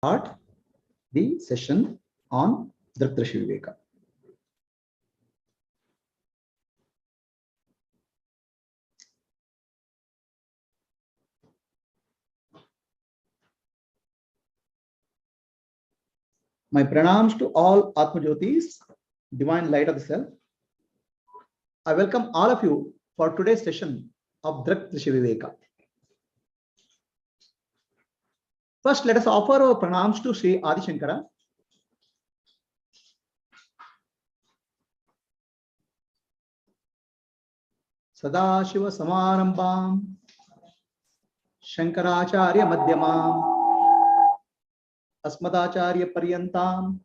Start the session on Dragdrishi Viveka. My pranams to all Atma Jyotis, divine light of the self. I welcome all of you for today's session of Dragdrishi Viveka. First, let us offer our pranams to Sri Adi Shankara. Sadashiva Samarambam Shankaracharya Madhyamam Asmadacharya Paryantam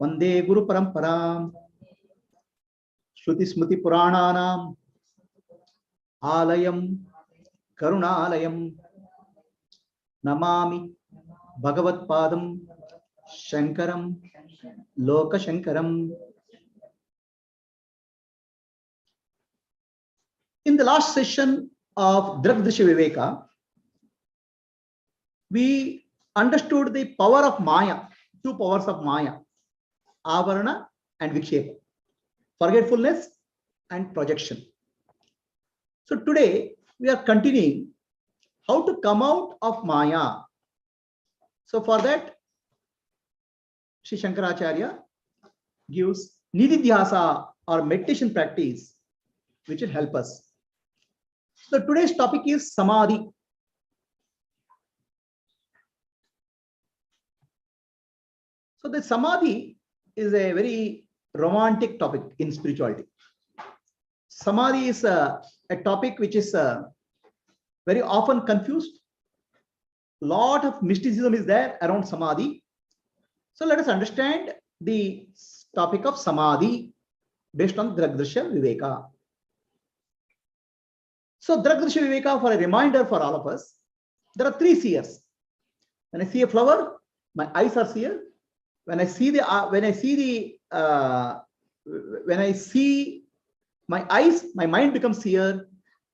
Vande Guru Paramparam Shruti Smriti Purananam Alayam Karunalayam Namami Bhagavat Padam Shankaram Loka Shankaram. In the last session of Dragdrishi Viveka, we understood the power of Maya, two powers of Maya, Avarana and Vikshepa, forgetfulness and projection. So today we are continuing how to come out of Maya. So for that, Sri Shankaracharya gives Nididhyasa or meditation practice, which will help us. So today's topic is Samadhi. So the Samadhi is a very romantic topic in spirituality. Samadhi is a topic which is very often confused. A lot of mysticism is there around Samadhi. So let us understand the topic of Samadhi based on Dragdrisha Viveka. So Dragdrisha Viveka, for a reminder for all of us, there are three seers. When I see a flower, my eyes are seer. When I see my eyes, my mind becomes seer.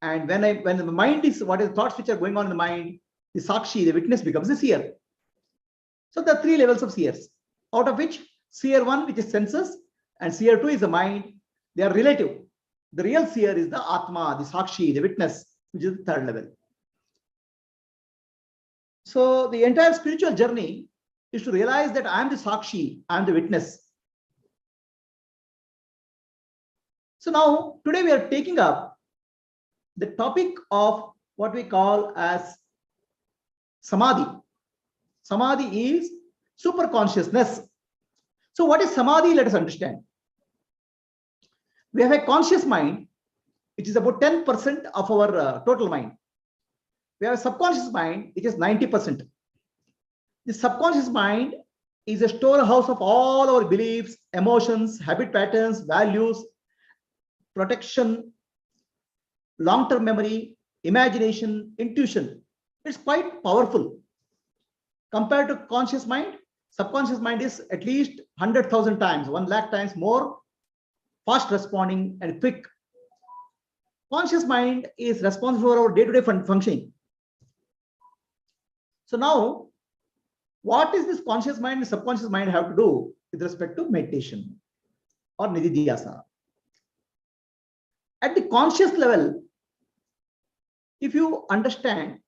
And when the mind is, what is the thoughts which are going on in the mind, the sakshi, the witness, becomes the seer. So there are three levels of seers, out of which seer 1, which is senses, and seer 2 is the mind. They are relative. The real seer is the Atma, the sakshi, the witness, which is the third level. So the entire spiritual journey is to realize that I am the sakshi, I am the witness. So now, today we are taking up the topic of what we call as Samadhi. Samadhi is super consciousness. So what is Samadhi? Let us understand. We have a conscious mind, which is about 10% of our total mind. We have a subconscious mind, which is 90%. The subconscious mind is a storehouse of all our beliefs, emotions, habit patterns, values, protection, long-term memory, imagination, intuition. It's quite powerful. Compared to conscious mind, subconscious mind is at least 100,000 times, 1 lakh times more fast responding and quick. Conscious mind is responsible for our day-to-day functioning. So now, what is this conscious mind and subconscious mind have to do with respect to meditation or nididhyasa? At the conscious level, if you understand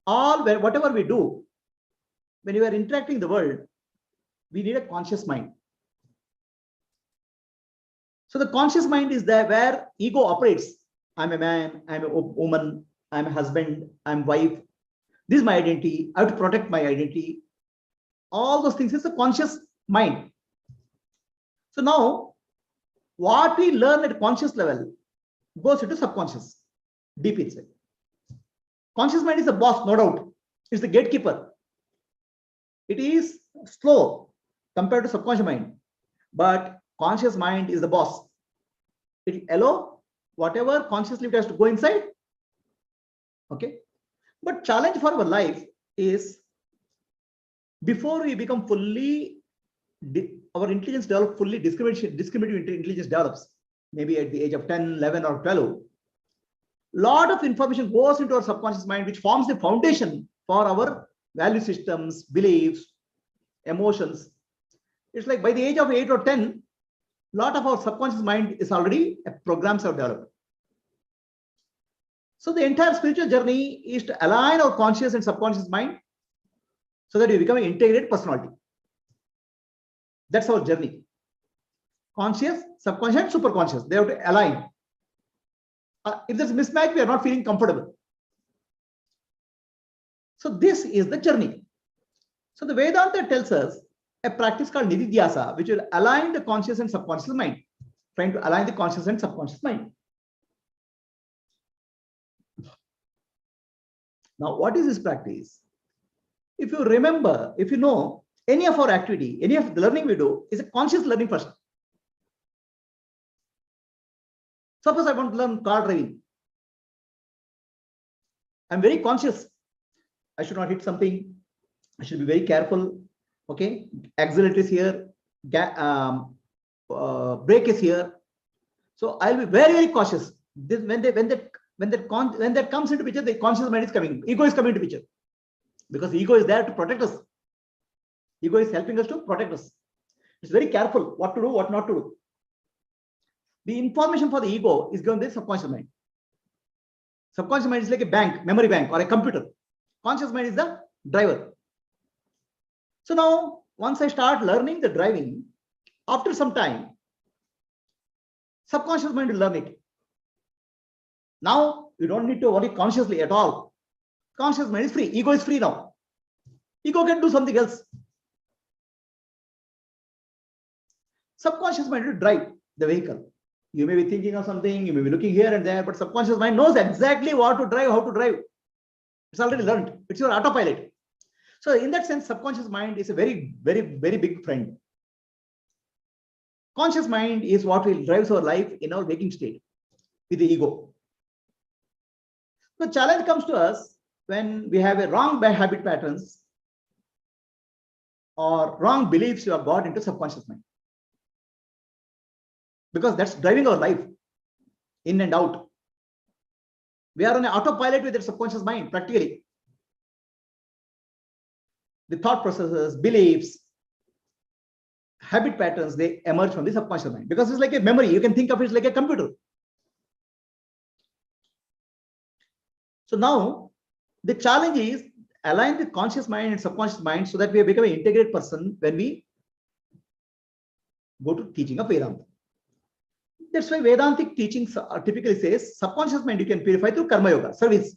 whatever we do, when you are interacting in the world, we need a conscious mind. So the conscious mind is there where ego operates. I'm a man, I'm a woman, I'm a husband, I'm a wife. This is my identity. I have to protect my identity. All those things is a conscious mind. So now, what we learn at conscious level goes into subconscious, deep inside. Conscious mind is the boss, no doubt. It's the gatekeeper. It is slow compared to subconscious mind, but conscious mind is the boss. It will allow whatever consciously it has to go inside. Okay. But challenge for our life is, before we become fully, our intelligence develops fully, discriminative intelligence develops, maybe at the age of 10, 11 or 12. Lot of information goes into our subconscious mind, which forms the foundation for our value systems, beliefs, emotions. It's like by the age of 8 or 10, a lot of our subconscious mind is already programs are developed. So the entire spiritual journey is to align our conscious and subconscious mind so that we become an integrated personality. That's our journey. Conscious, subconscious, and superconscious. They have to align. If there's a mismatch, we are not feeling comfortable. So this is the journey. So the Vedanta tells us a practice called Nididhyasa, which will align the conscious and subconscious mind, trying to align the conscious and subconscious mind. Now, what is this practice? If you remember, if you know, any of our activity, any of the learning we do is a conscious learning first. Suppose I want to learn car driving. I'm very conscious. I should not hit something. I should be very careful. Okay, accelerator is here, brake is here. So I'll be very, very cautious. This, when that comes into picture, the conscious mind is coming. Ego is coming into picture because ego is there to protect us. Ego is helping us to protect us. It's very careful what to do, what not to do. The information for the ego is given to the subconscious mind. Subconscious mind is like a bank, memory bank, or a computer. Conscious mind is the driver. So now, once I start learning the driving, after some time, subconscious mind will learn it. Now, you don't need to worry consciously at all. Conscious mind is free. Ego is free now. Ego can do something else. Subconscious mind will drive the vehicle. You may be thinking of something, you may be looking here and there, but subconscious mind knows exactly what to drive, how to drive. It's already learned. It's your autopilot. So in that sense, subconscious mind is a very, very, very big friend. Conscious mind is what will drive our life in our waking state with the ego. The challenge comes to us when we have a wrong habit patterns or wrong beliefs you have got into subconscious mind. Because that's driving our life in and out. We are on an autopilot with the subconscious mind, practically. The thought processes, beliefs, habit patterns, they emerge from the subconscious mind because it's like a memory. You can think of it like a computer. So now the challenge is align the conscious mind and subconscious mind so that we become an integrated person when we go to teaching of Vedanta. That's why Vedantic teachings typically says subconscious mind you can purify through karma yoga, service,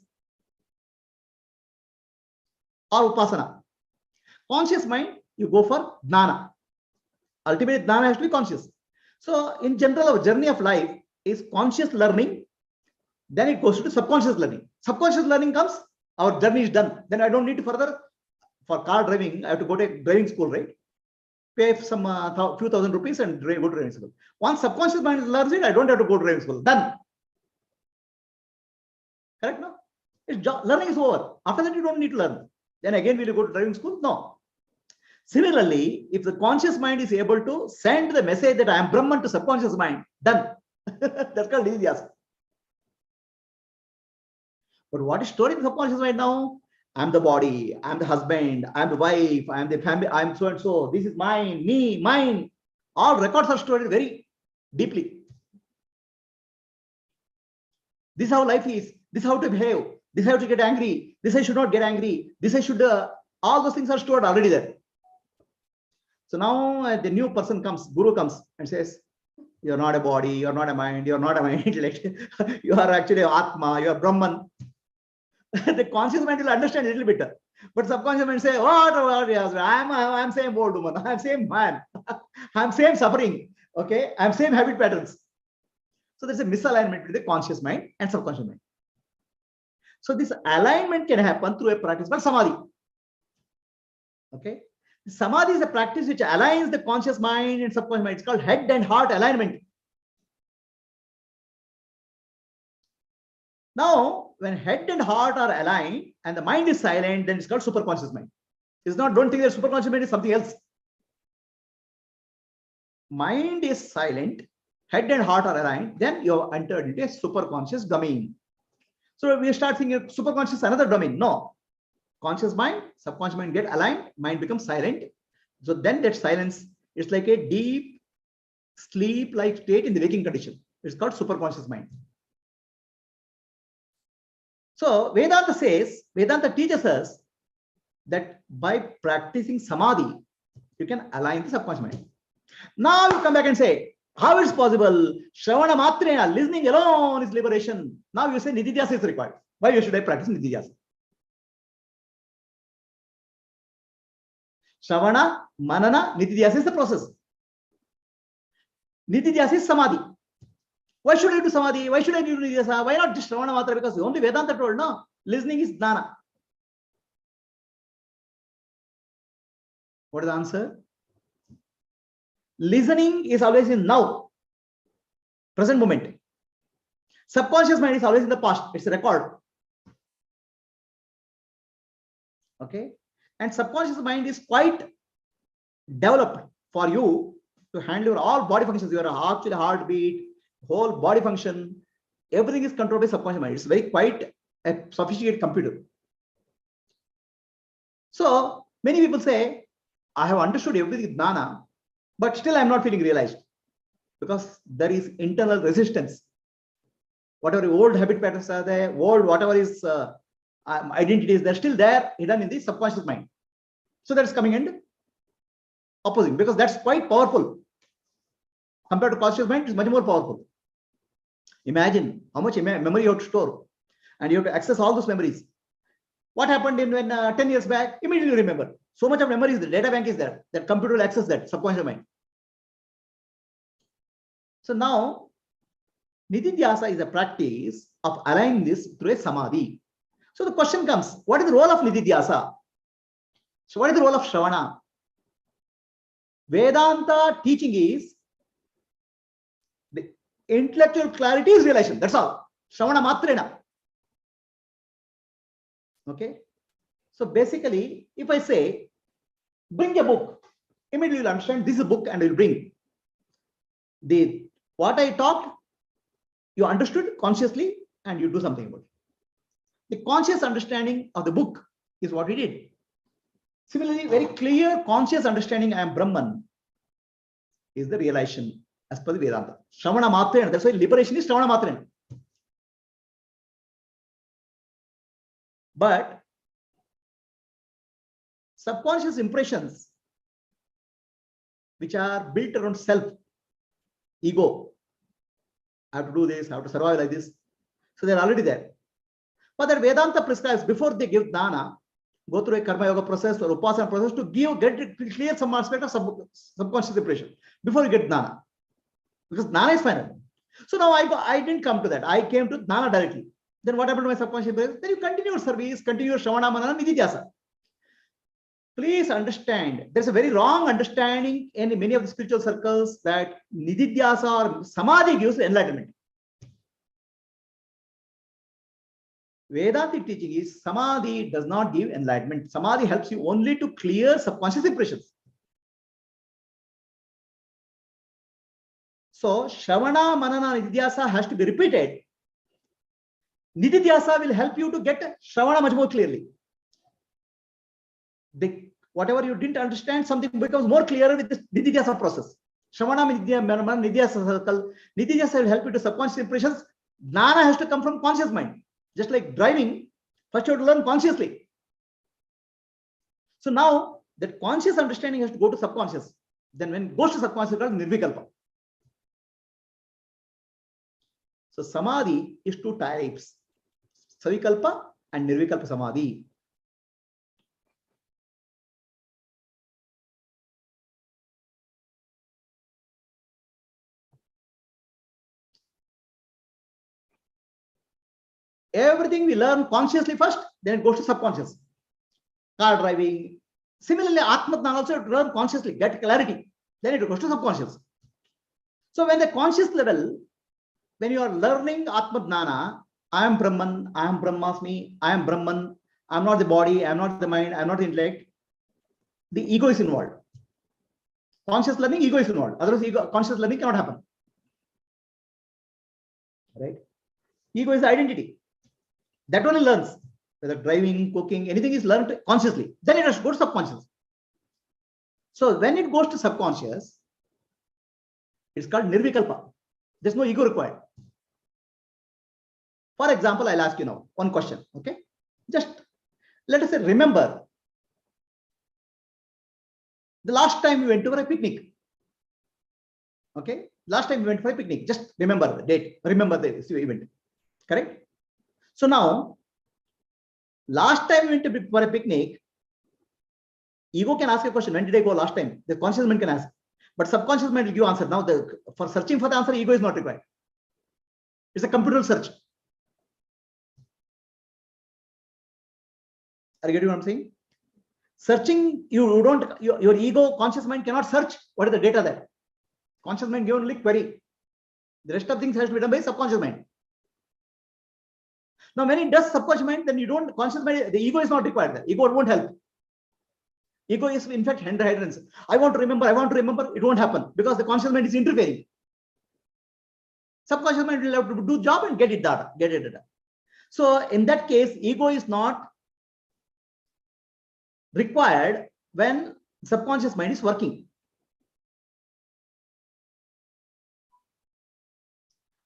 or upasana. Conscious mind, you go for jnana. Ultimately, jnana has to be conscious. So, in general, our journey of life is conscious learning, then it goes to subconscious learning. Subconscious learning comes, our journey is done. Then I don't need to further, for car driving, I have to go to a driving school, right? Pay some few thousand rupees and go to driving school. Once subconscious mind learns it, I don't have to go to driving school. Done. Correct? No? Learning is over. After that, you don't need to learn. Then again, will you go to driving school? No. Similarly, if the conscious mind is able to send the message that I am Brahman to subconscious mind, done. That's called Nididhyasa. But what is stored in the subconscious mind now? I'm the body, I'm the husband, I'm the wife, I'm the family, I'm so and so. This is mine, me, mine. All records are stored very deeply. This is how life is. This is how to behave. This is how to get angry. This I should not get angry. This I should. All those things are stored already there. So now the new person comes, Guru comes and says, "You're not a body. You're not a mind. You're not a mind intellect. You are actually Atma. You are Brahman." The conscious mind will understand a little bit, but subconscious mind say, "What? I'm same old woman. I'm same man. I'm same suffering. Okay, I'm same habit patterns." So there's a misalignment between the conscious mind and subconscious mind. So this alignment can happen through a practice called Samadhi. Okay, Samadhi is a practice which aligns the conscious mind and subconscious mind. It's called head and heart alignment. Now, when head and heart are aligned and the mind is silent, then it's called superconscious mind. It's not, don't think that superconscious mind is something else. Mind is silent, head and heart are aligned, then you have entered into a superconscious domain. So we start thinking superconscious another domain. No. conscious mind, subconscious mind get aligned, mind becomes silent. So then that silence, it's like a deep sleep-like state in the waking condition. It's called superconscious mind. So Vedanta teaches us that by practicing samadhi, you can align the subconscious mind. Now you come back and say, how is possible? Shravana matrena, listening alone is liberation. Now you say nididhyasa is required. Why should I practice nididhyasa? Shravana, manana, nididhyasa is the process. Nididhyasa is samadhi. Why should I do samadhi? Why should I do nididhyasa? Why not just Shravana matra? Because only Vedanta told, no, listening is jnana. What is the answer? Listening is always in now, present moment. Subconscious mind is always in the past. It's a record. Okay. And subconscious mind is quite developed for you to handle your all body functions. Your actually heartbeat, whole body function, everything is controlled by subconscious mind. It's very quite a sophisticated computer. So many people say, I have understood everything jnana, but still I'm not feeling realized, because there is internal resistance. Whatever old habit patterns are there, old whatever is identities, they're still there, hidden in the subconscious mind. So that's coming and opposing, because that's quite powerful. Compared to conscious mind, it's much more powerful. Imagine how much memory you have to store, and you have to access all those memories. What happened when 10 years back? Immediately remember. So much of memory is the data bank is there. That computer will access that subconscious mind. So now, nididhyasa is a practice of aligning this through a samadhi. So the question comes, what is the role of nididhyasa? So what is the role of Shravana? Vedanta teaching is the intellectual clarity is realization. That's all. Shravana matrena. Okay. So basically, if I say, bring a book, immediately you'll understand this is a book and you'll bring. What I talked, you understood consciously and you do something about it. The conscious understanding of the book is what we did. Similarly, very clear conscious understanding I am Brahman is the realization as per the Vedanta. Shravana matrena. That's why liberation is Shravana matrena. But subconscious impressions, which are built around self, ego, I have to do this, I have to survive like this. So they're already there. But that Vedanta prescribes before they give dana, go through a karma yoga process or upasana process to get clear some aspect of subconscious impression before you get dana. Because dana is final. So now I didn't come to that. I came to dana directly. Then what happened to my subconscious impression? Then you continue your service, continue your Shravana, Manana, Nididhyasa. Please understand, there's a very wrong understanding in many of the spiritual circles that nididhyasa or samadhi gives enlightenment. Vedantic teaching is samadhi does not give enlightenment. Samadhi helps you only to clear subconscious impressions. So Shravana, Manana, Nididhyasa has to be repeated. Nididhyasa will help you to get Shravana much more clearly. Whatever you didn't understand, something becomes more clearer with the nididhyasa process. Shravana, nididhyasa circle. Nididhyasa will help you to subconscious impressions. Jnana has to come from conscious mind. Just like driving, first you have to learn consciously. So now that conscious understanding has to go to subconscious. Then when it goes to subconscious, it's called Nirvikalpa. So samadhi is two types: Savikalpa and Nirvikalpa samadhi. Everything we learn consciously first, then it goes to subconscious. Car driving. Similarly, Atma also learn consciously, get clarity. Then it goes to subconscious. So when the conscious level, when you are learning Atma Jnana, I am Brahman, I am Brahmasmi, I am Brahman, I am not the body, I am not the mind, I am not the intellect, the ego is involved. Conscious learning, ego is involved. Otherwise, conscious learning cannot happen. Right? Ego is the identity. That only learns. whether driving, cooking, anything is learned consciously. Then it has to go to subconscious. So when it goes to subconscious, it's called Nirvikalpa. There's no ego required. For example, I'll ask you now one question. Okay, just let us say, remember the last time you went for a picnic. Okay, last time you went for a picnic. Just remember the date. Remember the event. Correct. So now, last time you went for a picnic, ego can ask a question. When did I go last time? The conscious mind can ask, but subconscious mind will give answer. Now, for searching for the answer, ego is not required. It's a computer search. Are you getting what I'm saying? Searching, your ego, conscious mind cannot search. What is the data there? Conscious mind give only query. The rest of things has to be done by subconscious mind. Now, when it does subconscious mind, then you don't, conscious mind, the ego is not required there. Ego won't help. Ego is in fact hindrance. I want to remember, it won't happen because the conscious mind is interfering. Subconscious mind will have to do job and get it done. So in that case, ego is not required when subconscious mind is working.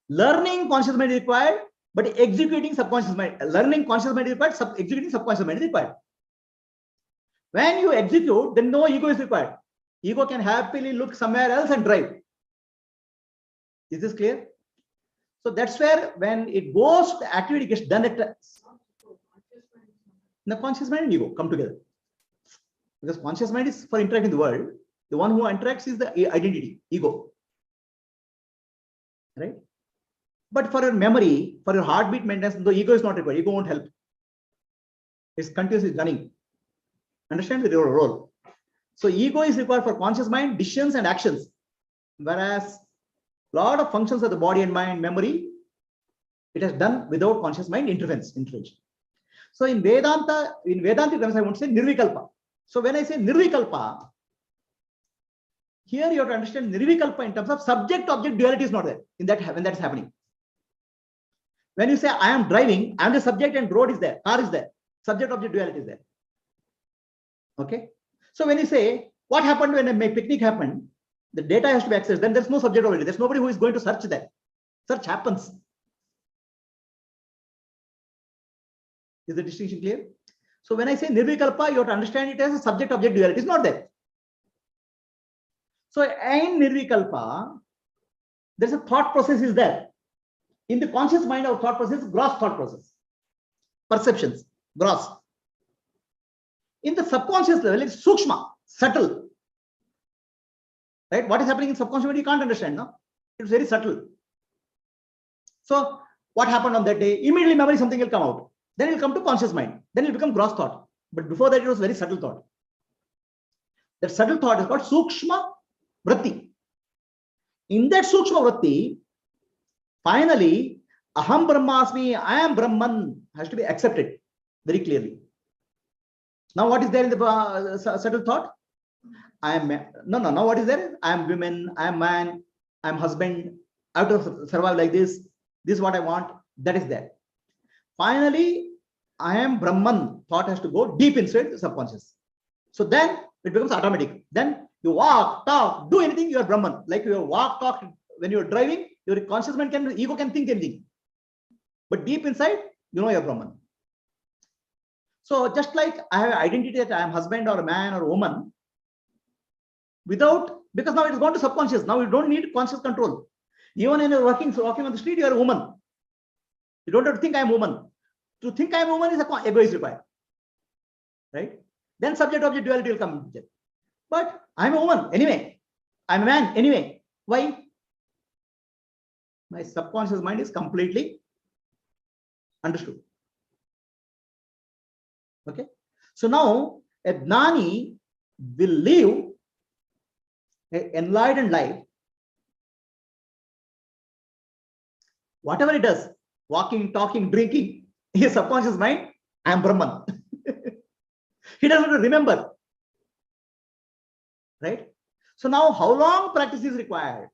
Learning conscious mind is required, but executing subconscious mind. Learning conscious mind is required, executing subconscious mind is required. When you execute, then no ego is required. Ego can happily look somewhere else and drive. Is this clear? So that's where when it goes, the activity gets done at the conscious mind and ego come together. Because conscious mind is for interacting the world. The one who interacts is the identity, ego. Right? But for your memory, for your heartbeat maintenance, the ego is not required. Ego won't help. It's continuously running. Understand the role. So ego is required for conscious mind, decisions and actions. Whereas a lot of functions of the body and mind, memory, it has done without conscious mind intervention. So in Vedantic terms, I want to say Nirvikalpa. So when I say Nirvikalpa, here you have to understand Nirvikalpa in terms of subject-object duality is not there in that when that's happening. When you say I am driving, I am the subject and road is there, car is there, subject-object duality is there. Okay. So when you say what happened when a picnic happened, the data has to be accessed, then there's no subject already. There's nobody who is going to search that. Search happens. Is the distinction clear? So when I say Nirvikalpa, you have to understand it as a subject-object duality. It's not there. So in Nirvikalpa, there's a thought process is there. In the conscious mind, our thought process is gross thought process. Perceptions, gross. In the subconscious level, it's sukshma, subtle. Right? What is happening in subconscious mind, you can't understand, no? It's very subtle. So what happened on that day? Immediately memory, something will come out. Then it will come to conscious mind. Then it will become gross thought. But before that, it was very subtle thought. That subtle thought is called sukshma vritti. In that sukshma vritti, finally, aham brahmasmi, I am Brahman, has to be accepted very clearly. Now, what is there in the subtle thought? I am Now what is there? I am woman, I am man, I am husband. I have to survive like this. This is what I want. That is there. Finally, I am Brahman. Thought has to go deep inside the subconscious. So then it becomes automatic. Then you walk, talk, do anything, you are Brahman. Like you walk, talk, when you are driving, your conscious mind ego can think anything. But deep inside, you know you are Brahman. So just like I have identity that I am husband or a man or a woman, because now it has gone to subconscious. Now you don't need conscious control. Even when you're walking on the street, you are a woman. You don't have to think I am woman. To think I am woman is ego is required. Right? Then subject-object duality will come. But I am a woman anyway. I am a man anyway. Why? My subconscious mind is completely understood. Okay. So now a Gnani will live an enlightened life. Whatever it does, walking, talking, drinking, his subconscious mind, I am Brahman. He doesn't remember. Right? So now how long practice is required?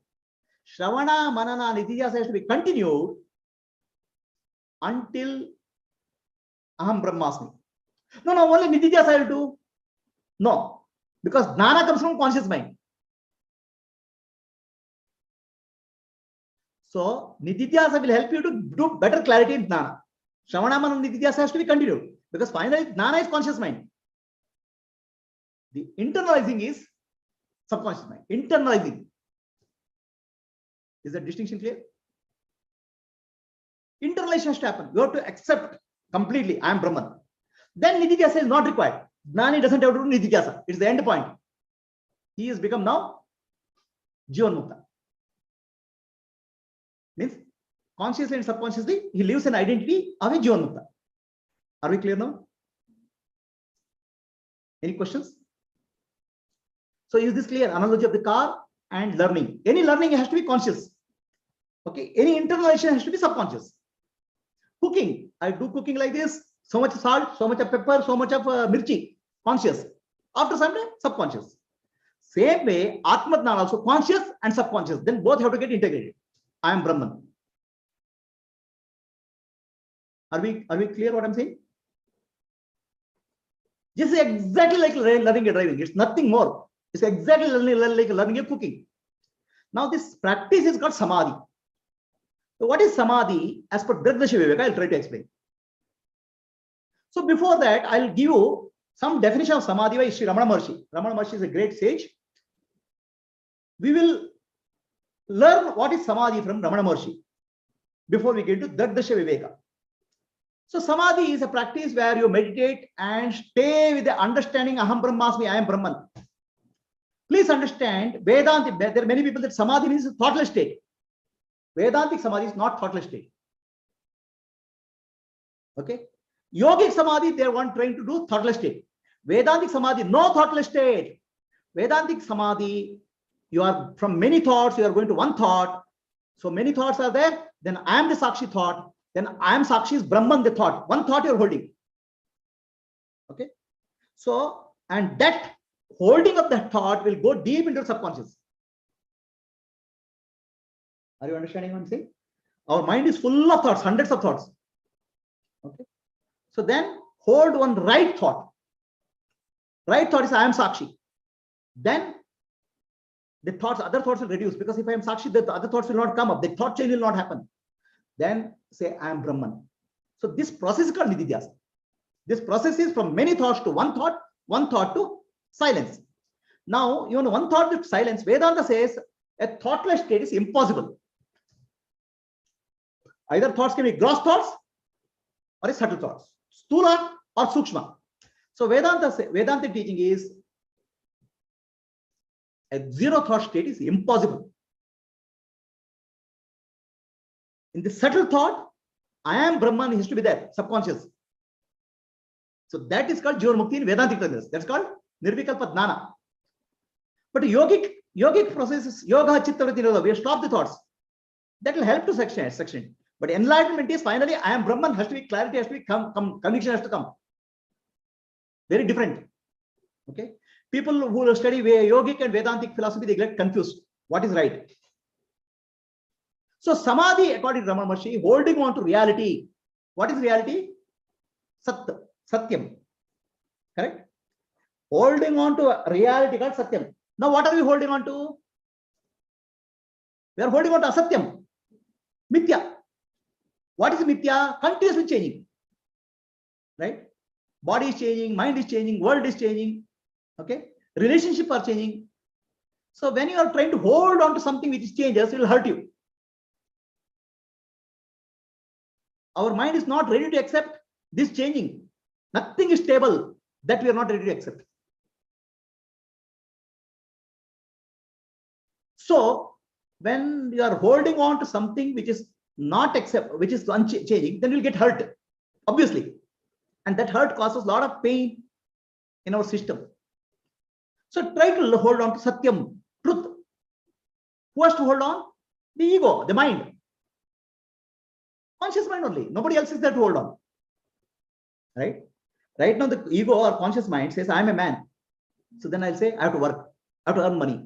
Shravana, Manana, Nididhyasa has to be continued until Aham Brahmasmi. No, only Nididhyasa I will do. No, because Jnana comes from conscious mind. So Nididhyasa will help you to do better clarity in Jnana. Shravanamana Nididhyasa has to be continued because finally Jnana is conscious mind. The internalizing is subconscious mind. Internalizing. Is the distinction clear? Internalization has to happen. You have to accept completely, I am Brahman. Then Nididhyasa is not required. Jnani doesn't have to do Nididhyasa. It's the end point. He has become now Jivan Mukta. Means consciously and subconsciously, he lives an identity of a Jivan Mukta. Are we clear now? Any questions? So is this clear? Analogy of the car and learning. Any learning has to be conscious. Okay. Any internalization has to be subconscious. Cooking. I do cooking like this. So much salt, so much of pepper, so much of mirchi. Conscious. After some time, subconscious. Same way, Atma Jnana also conscious and subconscious. Then both have to get integrated. I am Brahman. Are we clear what I'm saying? This is exactly like learning a driving. It's nothing more. It's exactly like learning a cooking. Now this practice is called Samadhi. So what is Samadhi? As per Dardasha Viveka, I'll try to explain. So before that, I'll give you some definition of Samadhi by Sri Ramana Maharshi. Ramana Maharshi is a great sage. We will learn what is Samadhi from Ramana Maharshi before we get to Dardasha Viveka. So Samadhi is a practice where you meditate and stay with the understanding Aham Brahmasmi, I am Brahman. Please understand, Vedanta, there are many people that Samadhi means thoughtless state. Vedantic Samadhi is not thoughtless state. Okay. Yogic Samadhi, they are trying to do thoughtless state. Vedantic Samadhi, no thoughtless state. Vedantic Samadhi, you are from many thoughts, you are going to one thought. So many thoughts are there. Then I am the Sakshi thought. Then I am Sakshi is Brahman, the thought. One thought you are holding. Okay. So, and that holding of that thought will go deep into the subconscious. Are you understanding what I'm saying? Our mind is full of thoughts, hundreds of thoughts. Okay. So then hold one right thought. Right thought is I am Sakshi. Then the thoughts, other thoughts will reduce because if I am Sakshi, the other thoughts will not come up. The thought change will not happen. Then say I am Brahman. So this process is called Nididhyasa. This process is from many thoughts to one thought to silence. Now, you know, one thought to silence, Vedanta says a thoughtless state is impossible. Either thoughts can be gross thoughts or subtle thoughts, Stula or Sukshma. So Vedanta teaching is a zero thought state is impossible. In the subtle thought, I am Brahman has to be there, subconscious. So that is called Jivan Mukti in Vedantic terms. That's called Nirvikalpa Jnana. But yogic processes, yoga, chitta vritti nirodha, we have stopped the thoughts. That will help to section. But enlightenment is finally, I am Brahman, has to be clarity, has to be conviction has to come. Very different. Okay. People who study yogic and Vedantic philosophy, they get confused. What is right? So Samadhi, according to Ramana Maharshi, holding on to reality. What is reality? Satyam. Correct? Holding on to a reality called Satyam. Now what are we holding on to? We are holding on to Asatyam. Mithya. What is Mithya? Continuously changing. Right? Body is changing, mind is changing, world is changing. Okay? Relationships are changing. So when you are trying to hold on to something which changes, it will hurt you. Our mind is not ready to accept this changing. Nothing is stable that we are not ready to accept. So when you are holding on to something which is not which is unchanging, then you'll get hurt, obviously. And that hurt causes a lot of pain in our system. So try to hold on to Satyam, truth. Who has to hold on? The ego, the mind. Conscious mind only. Nobody else is there to hold on. Right? Right now, the ego or conscious mind says, I am a man. So then I'll say, I have to work. I have to earn money.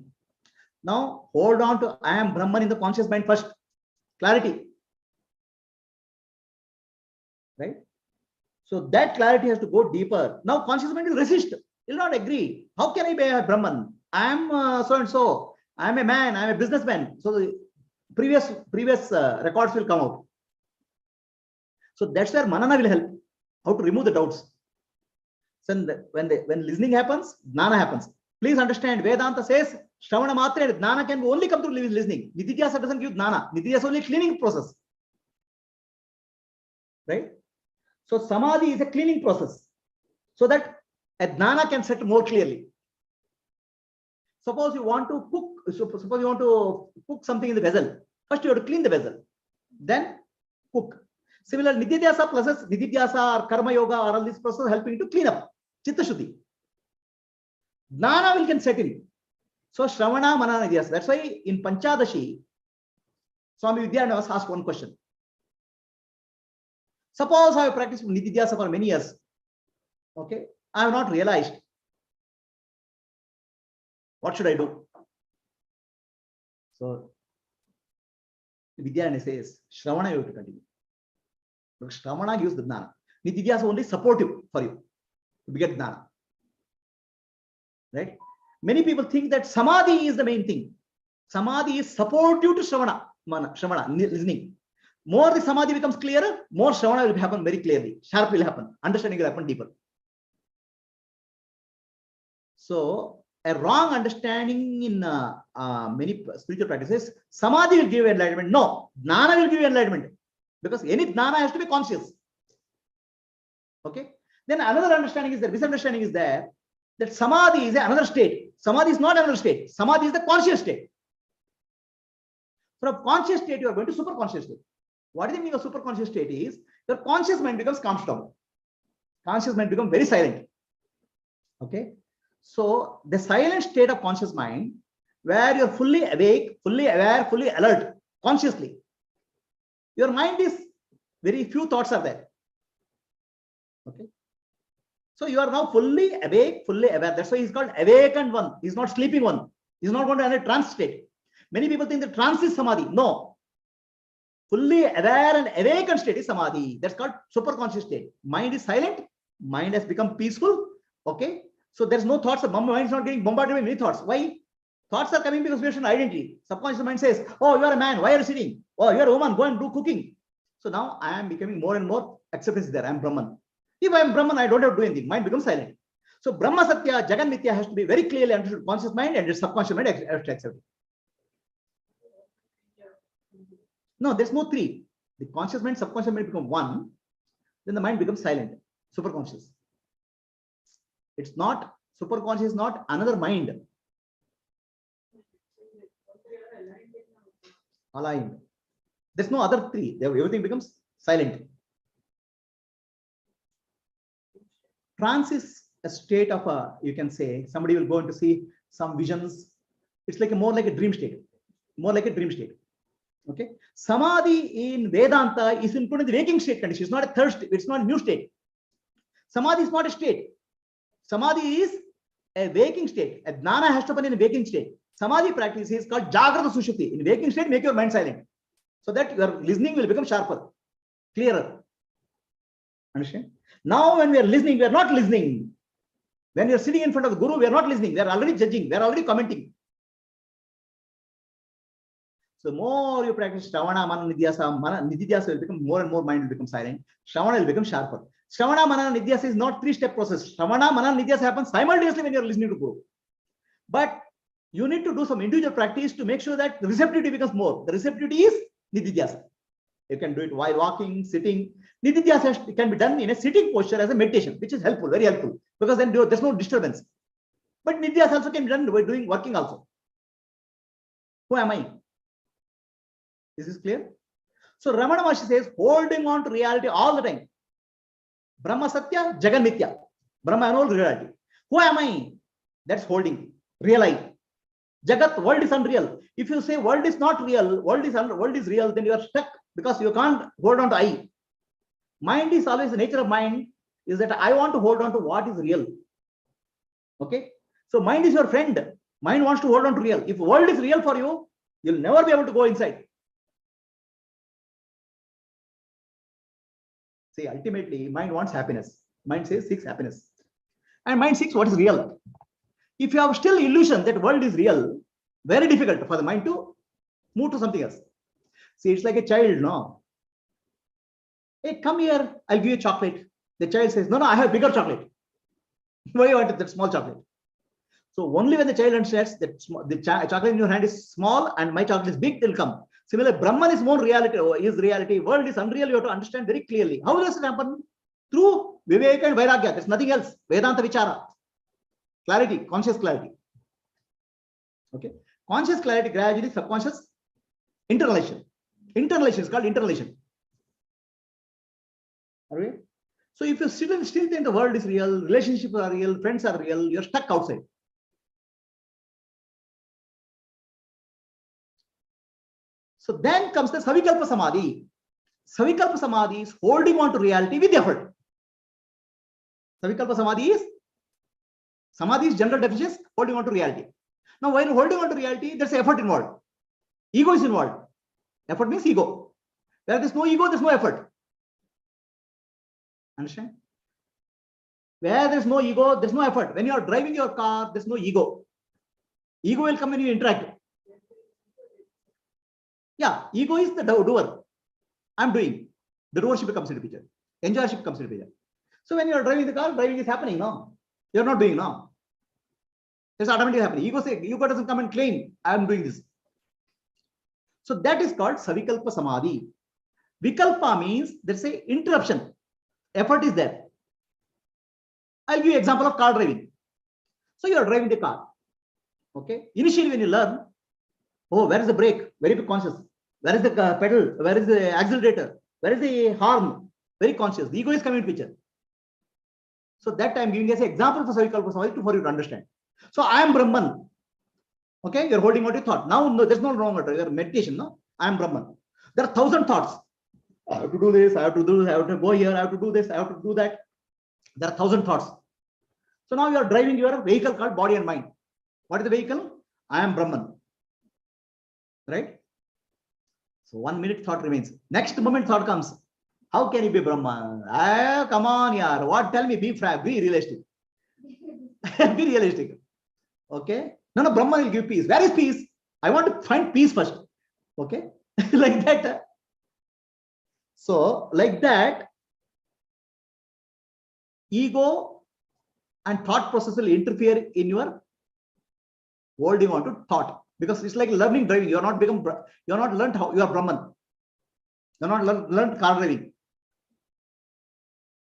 Now, hold on to I am Brahman in the conscious mind first. Clarity. Right? So that clarity has to go deeper. Now conscious mind will resist. It will not agree. How can I be a Brahman? I am so and so. I am a man. I am a businessman. So the previous records will come out. So that's where manana will help. How to remove the doubts. So when listening happens, jnana happens. Please understand, Vedanta says Shravana matra and jnana can only come through listening. Nididhyasa doesn't give jnana. Nididhyasa is only a cleaning process. Right? So Samadhi is a cleaning process. So that a jnana can set more clearly. Suppose you want to cook, suppose you want to cook something in the vessel. First you have to clean the vessel. Then cook. Similar Nididhyasa process, Nididhyasa or Karma Yoga or all this process helping to clean up. Chitta Shuddhi. Jnana will can set in. So Shravana, Manana, Nididhyasa. That's why in Panchadashi, Swami Vidyanavas asked one question. Suppose I have practiced Nididhyasa for many years. Okay. I have not realized. What should I do? So Vidyanavas says, Shravana you have to continue. Because Shravana gives the jnana. Nididhyasa only supportive for you to get jnana. Right? Many people think that Samadhi is the main thing. Samadhi is supportive to Shravana, listening. More the Samadhi becomes clearer, more Shravana will happen very clearly. Sharp will happen. Understanding will happen deeper. So a wrong understanding in many spiritual practices, Samadhi will give you enlightenment. No, Jnana will give you enlightenment. Because any Jnana has to be conscious. Okay. Then another understanding is there, misunderstanding is there, that Samadhi is another state. Samadhi is not another state. Samadhi is the conscious state. From conscious state, you are going to super conscious state. What is the meaning of super conscious state is, your conscious mind becomes calmed down. Conscious mind becomes very silent. Okay. So the silent state of conscious mind, where you're fully awake, fully aware, fully alert, consciously. Your mind is very few thoughts are there. Okay. So you are now fully awake, fully aware. That's why he's called awakened one. He's not sleeping one. He's not going to enter trance state. Many people think that trance is Samadhi. No. Fully aware and awakened state is Samadhi. That's called super conscious state. Mind is silent. Mind has become peaceful. Okay. So there's no thoughts. The mind is not getting bombarded with many thoughts. Why? Thoughts are coming because we have an identity. Subconscious mind says, oh, you are a man. Why are you sitting? Oh, you are a woman. Go and do cooking. So now I am becoming more and more acceptance there. I am Brahman. If I am Brahman, I don't have to do anything. Mind becomes silent. So Brahma Satya, Jagan Mithya has to be very clearly understood. Conscious mind and its subconscious mind has to accept it. No, there's no three. The conscious mind, subconscious mind become one. Then the mind becomes silent. Super conscious. It's not, super conscious is not another mind. Aligned. There's no other three. Everything becomes silent. Trance is a state of you can say, somebody will go into see some visions. It's like more like a dream state. More like a dream state. Okay. Samadhi in Vedanta is included in the waking state condition. It's not a third state. It's not a new state. Samadhi is not a state. Samadhi is a waking state. A jnana has to happen in a waking state. Samadhi practice is called Jagrata Sushupti. In waking state, make your mind silent. So that your listening will become sharper, clearer. Understand? Now when we are listening, we are not listening. When we are sitting in front of the Guru, we are not listening. We are already judging. We are already commenting. So more you practice Shravana, Manana, Nididhyasa will become more and more mind will become silent. Shravana will become sharper. Shravana, Manana, Nididhyasa is not three-step process. Shravana, Manana, Nididhyasa happens simultaneously when you are listening to Guru. But you need to do some individual practice to make sure that the receptivity becomes more. The receptivity is Nididhyasa. You can do it while walking, sitting. Nididhyasa can be done in a sitting posture as a meditation, which is helpful, very helpful, because then there's no disturbance. But Nididhyasa also can be done by doing working also. Who am I? This is clear? So Ramana Maharshi says, holding on to reality all the time. Brahma Satya, Jagan Mithya. Brahma and all reality. Who am I? That's holding. Realize. Jagat, world is unreal. If you say world is not real, world is real, then you are stuck because you can't hold on to I. Mind is always the nature of mind is that I want to hold on to what is real. Okay. So mind is your friend. Mind wants to hold on to real. If world is real for you, you'll never be able to go inside. See, ultimately, mind wants happiness. Mind says seeks happiness. And mind seeks what is real. If you have still illusion that world is real, very difficult for the mind to move to something else. See, it's like a child, no? Hey, come here, I'll give you a chocolate. The child says, no, I have bigger chocolate. Why you want that small chocolate? So only when the child understands that the chocolate in your hand is small and my chocolate is big, they'll come. Similarly, Brahman is more reality, is reality. World is unreal. You have to understand very clearly. How does it happen? Through Viveka and Vairagya. There's nothing else. Vedanta Vichara. Clarity, conscious clarity. Okay. Conscious clarity, gradually subconscious internalization. Internalization is called internalization. Okay. So if you still think the world is real, relationships are real, friends are real, you're stuck outside. So then comes the Savikalpa Samadhi. Savikalpa Samadhi is holding on to reality with effort. Savikalpa Samadhi is general definition, holding on to reality. Now, while holding on to reality, there's effort involved. Ego is involved. Effort means ego. Where there's no ego, there's no effort. Understand? Where there's no ego, there's no effort. When you are driving your car, there's no ego. Ego will come when you interact. Yeah, ego is the doer. I'm doing. The doership comes into picture. Enjoyship comes into picture. So when you are driving the car, driving is happening now. You're not doing now. It's automatically happening. Ego doesn't come and claim, I'm doing this. So that is called Savikalpa Samadhi. Vikalpa means there's an interruption. Effort is there. I'll give you an example of car driving. So you are driving the car. Okay. Initially, when you learn, oh, where is the brake? Very big conscious. Where is the pedal? Where is the accelerator? Where is the horn? Very conscious. The ego is coming into picture. So that time giving us an example for Savikalpa Samadhi for you to understand. So I am Brahman. Okay, you're holding on to your thought. Now no, there's no wrong order. Your meditation, no? I am Brahman. There are 1,000 thoughts. I have to do this, I have to do this, I have to go here, I have to do this, I have to do that. There are 1,000 thoughts. So now you are driving your vehicle called body and mind. What is the vehicle? I am Brahman. Right? So 1 minute thought remains. Next moment thought comes. How can you be Brahman? Come on, yaar. What? Tell me, be frank, be realistic. Be realistic. Okay? No, Brahman will give peace. Where is peace? I want to find peace first. Okay? Like that. So, like that, ego and thought process will interfere in your holding on to thought. Because it's like learning driving. You're not learned how you are Brahman. You're not learned car driving.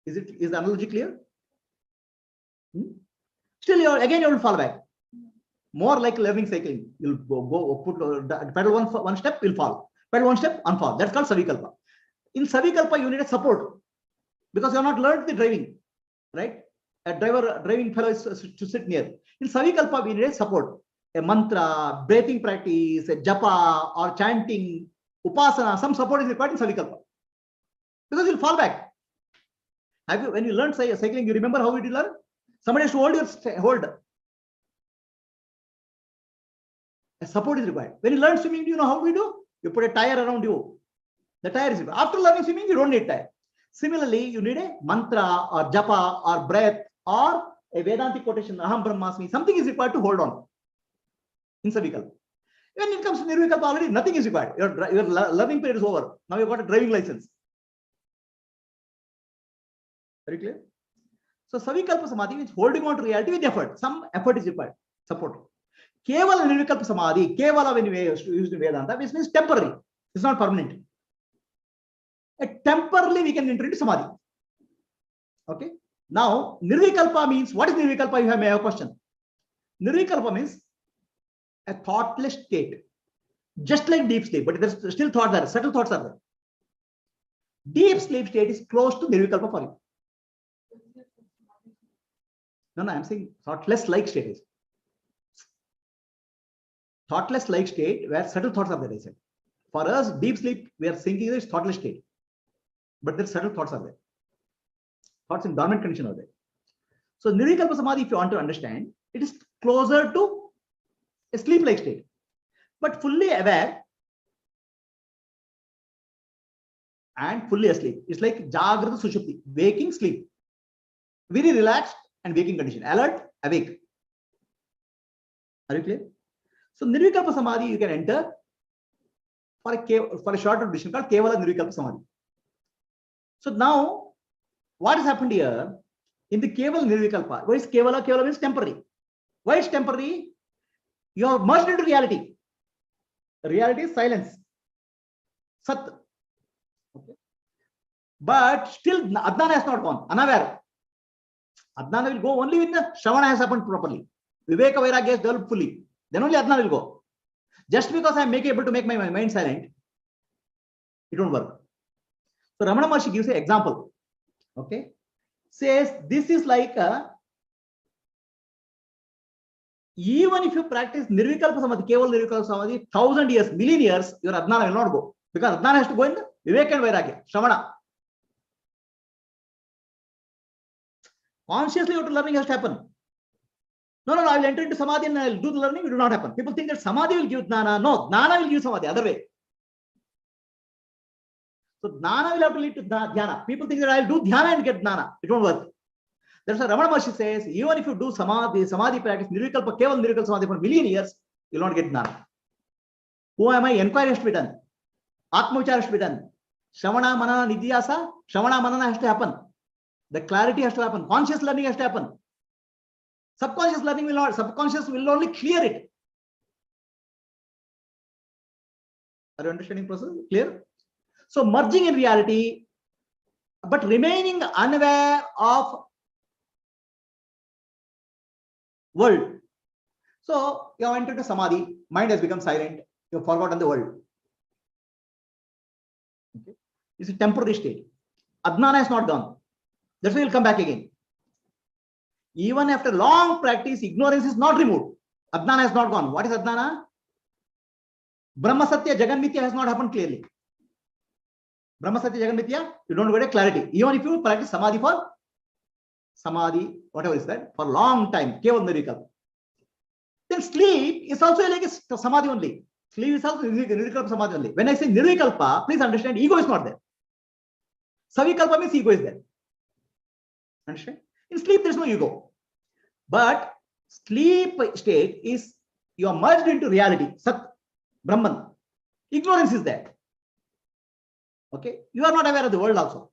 Is the analogy clear? Still, you will fall back. More like learning cycling. You'll go put pedal one step, you'll fall. Pedal one step, unfall. That's called Savikalpa. In Savikalpa, you need a support because you're not learned the driving, right? A driving fellow is to sit near. In Savikalpa, we need a support, a mantra, breathing practice, a japa or chanting, upasana. Some support is required in Savikalpa because you'll fall back. When you learned cycling, you remember how you learn? Somebody has to hold. A support is required. When you learn swimming, do you know how we do? You put a tire around you. The tire is required. After learning swimming, you don't need tire. Similarly, you need a mantra or japa or breath or a Vedantic quotation, Aham Brahmasmi. Something is required to hold on in Savikalpa. When it comes to Nirvikalpa, already nothing is required. Your learning period is over. Now you've got a driving license. Very clear? So Savikalpa Samadhi means holding on to reality with effort. Some effort is required. Support. Kevala Nirvikalpa Samadhi, Kevala when you use in Vedanta, which means temporary. It's not permanent. Temporarily we can enter into Samadhi. Okay. Now, Nirvikalpa means, what is Nirvikalpa? You may have a question. Nirvikalpa means a thoughtless state. Just like deep sleep, but there's still thoughts there, subtle thoughts are there. Deep sleep state is close to Nirvikalpa for you. No, I'm saying thoughtless like state is. Thoughtless like state where subtle thoughts are there, I said. For us, deep sleep, we are thinking it's thoughtless state. But there's subtle thoughts are there. Thoughts in dormant condition are there. So Nirvikalpa Samadhi, if you want to understand, it is closer to a sleep-like state. But fully aware and fully asleep. It's like Jagrata Sushupti, waking, sleep. Very relaxed and waking condition. Alert, awake. Are you clear? So Nirvikalpa Samadhi you can enter for a shorter duration called Kevala Nirvikalpa Samadhi. So now, what has happened here? In the Kevala Nirvikalpa, what is Kevala? Kevala means temporary. Why it's temporary? You are merged into reality. Reality is silence. Sat. Okay. But still, Adnana has not gone. Unaware. Adnana will go only when the Shravana has happened properly. Viveka Vairagya has developed fully. Then only Adnana will go. Just because I am able to make my mind silent, it won't work. So Ramana Maharshi gives an example. Okay. Says this is like even if you practice Nirvikalpa Samadhi, Keval Nirvikalpa Samadhi, 1,000 years, million years, your Adnana will not go. Because Adnana has to go in the Viveka and Vairagya, Shravana. Consciously, what learning has to happen. No, I will enter into Samadhi and I will do the learning. It will not happen. People think that Samadhi will give Jnana. No, Jnana will give Samadhi, other way. So Jnana will have to lead to Dhyana. People think that I will do Dhyana and get Jnana. It won't work. That's why Ramana Maharshi says, even if you do Samadhi practice, Nirvikalpa, Keval Nirvikalpa Samadhi for a million years, you will not get Jnana. Who am I? Enquiry has to be done. Atma Vichara has to be done. Shravana, Manana, Nidhyasa, Shravana, Manana has to happen. The clarity has to happen. Conscious learning has to happen. Subconscious learning will not, subconscious will only clear it. Are you understanding the process? Clear? So merging in reality, but remaining unaware of world. So you have entered a Samadhi, mind has become silent, you have forgotten the world. Okay. It's a temporary state. Adnana has not gone. That's why you'll come back again. Even after long practice, ignorance is not removed. Adnana has not gone. What is Adnana? Brahmasatya, Jaganmithya has not happened clearly. Brahmasatya, Jaganmithya, you don't get a clarity. Even if you practice Samadhi for Samadhi, whatever is that, for a long time, Keval Nirvikalpa. Then sleep is also like a Samadhi only. Sleep is also Nirvikalpa Samadhi only. When I say Nirvikalpa, please understand, ego is not there. Savikalpa means ego is there. Understand? In sleep, there is no ego. But sleep state is you are merged into reality, Sat, Brahman. Ignorance is there. Okay? You are not aware of the world also.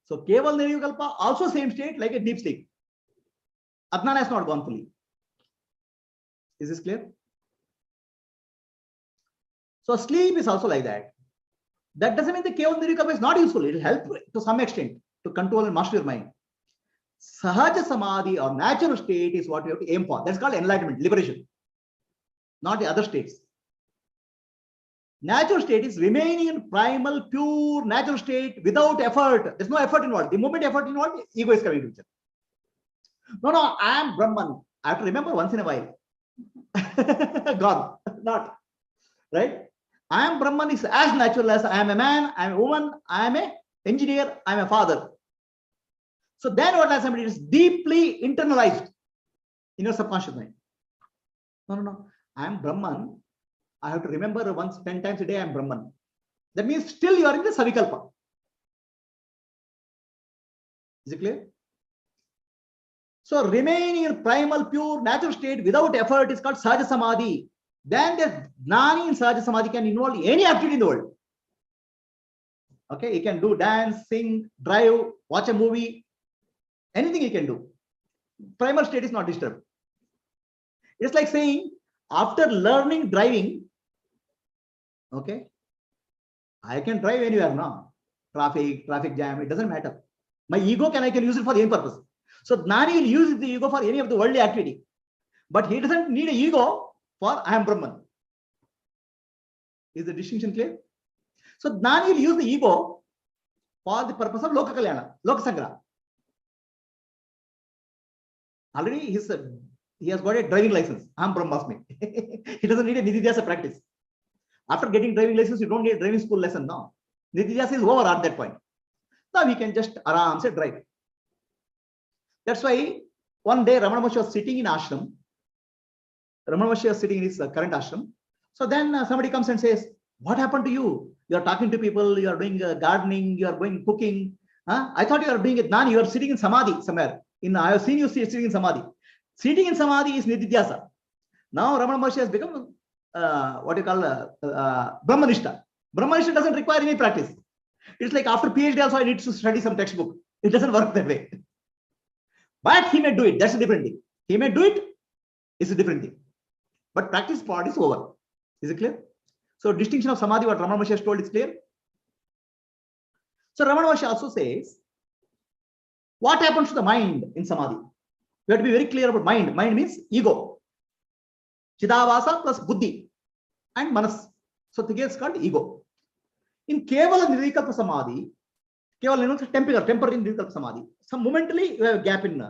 So Keval Nirvikalpa, also same state like a deep sleep. Adnana has not gone fully. Is this clear? So sleep is also like that. That doesn't mean the Keval Nirvikalpa is not useful. It will help to some extent to control and master your mind. Sahaja Samadhi or natural state is what we have to aim for. That's called enlightenment, liberation. Not the other states. Natural state is remaining in primal, pure, natural state without effort. There's no effort involved. The moment effort involved, ego is coming to picture. No, I am Brahman. I have to remember once in a while. God, not. Right? I am Brahman is as natural as I am a man, I am a woman, I am an engineer, I am a father. So then what has happened is deeply internalized in your subconscious mind. No. I am Brahman. I have to remember once 10 times a day I am Brahman. That means still you are in the Savikalpa. Is it clear? So remaining in primal, pure, natural state without effort is called Sahaja Samadhi. Then the Gnani in Sahaja Samadhi can involve any activity in the world. Okay, he can do dance, sing, drive, watch a movie, anything he can do. Primal state is not disturbed. It's like saying, after learning driving, okay, I can drive anywhere now. Traffic jam, it doesn't matter. My ego I can use it for any purpose. So Gnani will use the ego for any of the worldly activity. But he doesn't need an ego for I am Brahman. Is the distinction clear? So Gnani will use the ego for the purpose of Loka Kalyana, Loka Sangra. Already he has got a driving license. I am Brahmasmi. He doesn't need a Nididhyasa practice. After getting driving license, you don't need a driving school lesson now. Nididhyasa is over at that point. Now we can just aram se drive. That's why one day Ramana Maharshi was sitting in ashram. Ramana Maharshi was sitting in his current ashram. So then somebody comes and says, what happened to you? You are talking to people, you are doing gardening, you are going cooking. I thought you are doing it. Nani, you are sitting in Samadhi somewhere. I have seen you sitting in Samadhi. Sitting in Samadhi is Nididhyasa. Now Ramana Maharshi has become what you call Brahmanishta. Brahmanishta doesn't require any practice. It's like after PhD also I need to study some textbook. It doesn't work that way. But he may do it. That's a different thing. He may do it. It's a different thing. But practice part is over. Is it clear? So distinction of Samadhi, what Ramana Maharshi has told, is clear. So Ramana Maharshi also says, what happens to the mind in Samadhi? We have to be very clear about mind. Mind means ego. Chidavasa plus buddhi and manas. So together it's called ego. In Kevala Nirvikalpa Samadhi, Kevala means temporary Nirvikalpa Samadhi. Some momentarily you have a gap in,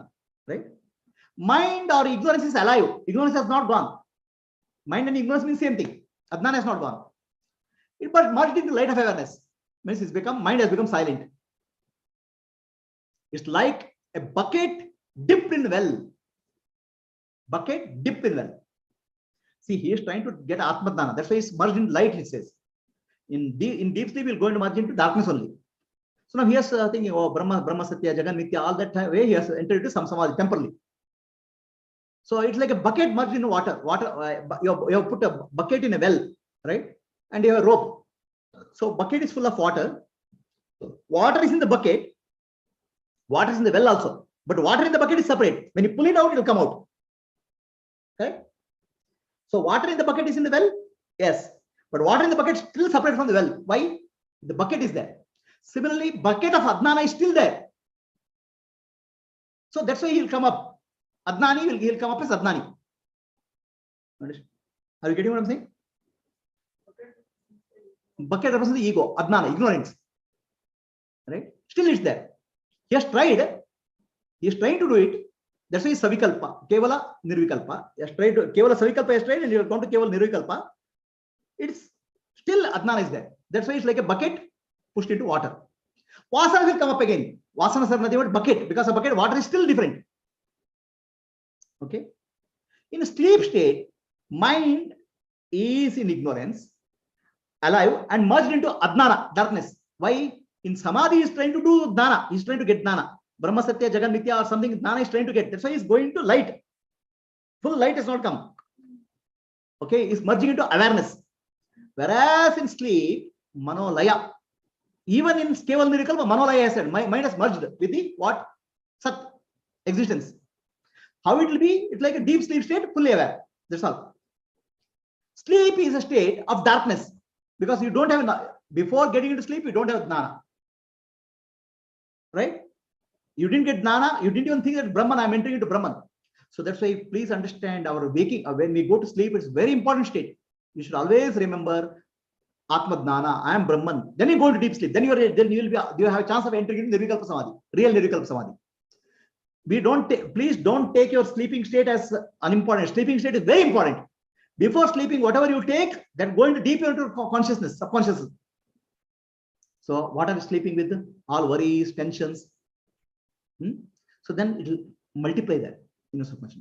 right? Mind or ignorance is alive. Ignorance has not gone. Mind and ignorance means same thing. Adnana has not gone. It but merged into light of awareness. Means mind has become silent. It's like a bucket dipped in well. Bucket dipped in well. See, he is trying to get Atma Dana. That's why it's merged in light, he says. In deep sleep, we'll go into merge into darkness only. So now he is thinking, oh, Brahma Satya, Jagan Mithya, all that way he has entered into some Samadhi temporarily. So it's like a bucket merged in water. You have put a bucket in a well, right? And you have a rope. So bucket is full of water. Water is in the bucket. Water is in the well also. But water in the bucket is separate. When you pull it out, it will come out. Okay? So water in the bucket is in the well? Yes. But water in the bucket is still separate from the well. Why? The bucket is there. Similarly, bucket of Adnana is still there. So that's why he'll come up. Adnani, he'll come up as Adnani. Are you getting what I'm saying? Bucket represents the ego, Adnana, ignorance. Right? Still it's there. He has tried. He is trying to do it. That's why it's Savikalpa, Kevala Nirvikalpa. He has tried to, Kevala Savikalpa has tried, and you have gone to Kevala Nirvikalpa. It's still Adnana is there. That's why it's like a bucket pushed into water. Vasana will come up again. Vasana is nothing but bucket, because a bucket water is still different. Okay. In a sleep state, mind is in ignorance, alive, and merged into Adnana, darkness. Why? In Samadhi, he is trying to do Dana. He is trying to get Dana. Brahma Satya, Jagan Mithya, or something Dana is trying to get. That's why he is going to light. Full light has not come. Okay, is merging into awareness. Whereas in sleep, Manolaya. Even in Keval Nirvikalpa, Manolaya has said, mind has merged with the what? Sat, existence. How it will be? It's like a deep sleep state, fully aware. That's all. Sleep is a state of darkness. Because you don't have, before getting into sleep, you don't have Jnana. Right? You didn't get Jnana, you didn't even think that Brahman, I'm entering into Brahman. So that's why please understand our waking, when we go to sleep, it's a very important state. You should always remember Atma Jnana, I am Brahman. Then you go into deep sleep. Then you have a chance of entering into Nirvikalpa Samadhi, real Nirvikalpa Samadhi. Please don't take your sleeping state as unimportant. Sleeping state is very important. Before sleeping, whatever you take, then go into deep into consciousness, subconsciousness. So what are you sleeping with? All worries, tensions. So then it will multiply that in your subconscious.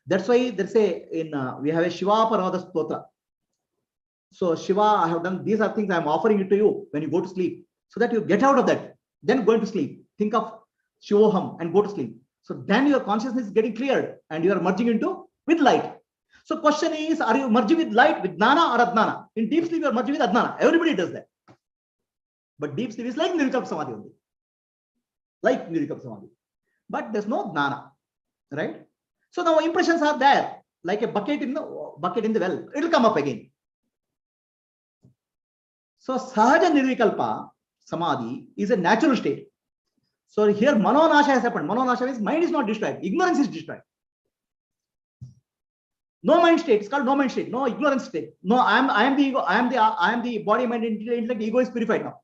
That's why there's we have a Shiva Parvada Stotra. So Shiva, I have done, these are things I am offering it to you when you go to sleep, so that you get out of that. Then go into sleep. Think of Shivoham and go to sleep. So then your consciousness is getting cleared and you are merging into with light. So question is, are you merging with light, with Jnana or Adnana? In deep sleep, you are merging with Adnana. Everybody does that. But deep sleep is like Nirvikalpa Samadhi only. Like Nirvikalpa Samadhi. But there's no Jnana. Right? So now impressions are there. Like a bucket in the well. It will come up again. So Sahaja Nirvikalpa Samadhi is a natural state. So here Manonasha has happened. Manonasha means mind is not destroyed. Ignorance is destroyed. No mind state. It's called no mind state. No ignorance state. No, I am the ego. I am the body, mind, intellect. Ego is purified now.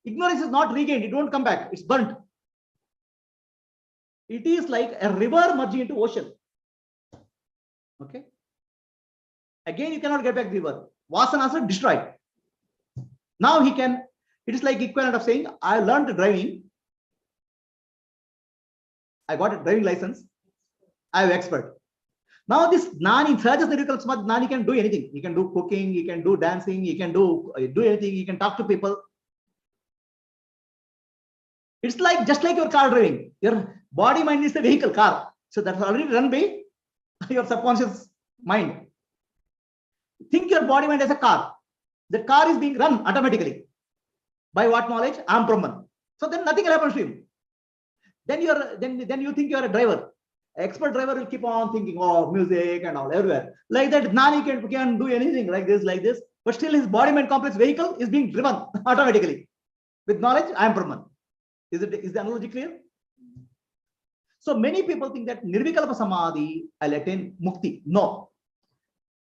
Ignorance is not regained. It won't come back. It's burnt. It is like a river merging into ocean. Okay. Again, you cannot get back the river. Vasanas are destroyed. Now he can. It is like equivalent of saying, I learned driving. I got a driving license. I am expert. Now this Gnani, Sahaja Nirvikalpa Samadhi, Gnani can do anything. He can do cooking, he can do dancing, he can do anything, he can talk to people. It's like just like your car driving. Your body mind is the vehicle, car. So that's already run by your subconscious mind. Think your body mind as a car. The car is being run automatically. By what knowledge? I am Brahman. So then nothing will happen to him. Then you think you are a driver. Expert driver will keep on thinking, oh, music and all everywhere. Like that, Gnani can do anything like this. But still his body mind complex vehicle is being driven automatically. With knowledge, I am Brahman. Is the analogy clear? So many people think that Nirvikalpa Samadhi will attain mukti. No.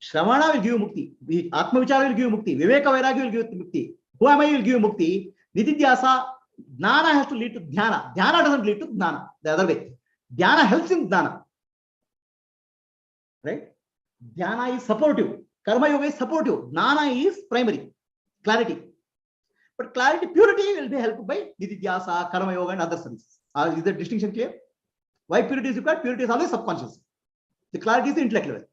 Shravana will give you mukti. Atma Vichara will give you mukti. Viveka Vairagya will give you mukti. Who am I will give you mukti. Nididhyasa, Jnana has to lead to Dhyana. Dhyana doesn't lead to Jnana. The other way. Dhyana helps in Jnana. Right? Dhyana is supportive. Karma Yoga is supportive. Jnana is primary. Clarity. But clarity, purity will be helped by Nididhyasa, Karma Yoga and other services. Is the distinction clear? Why purity is required? Purity is always subconscious. The clarity is the intellect level.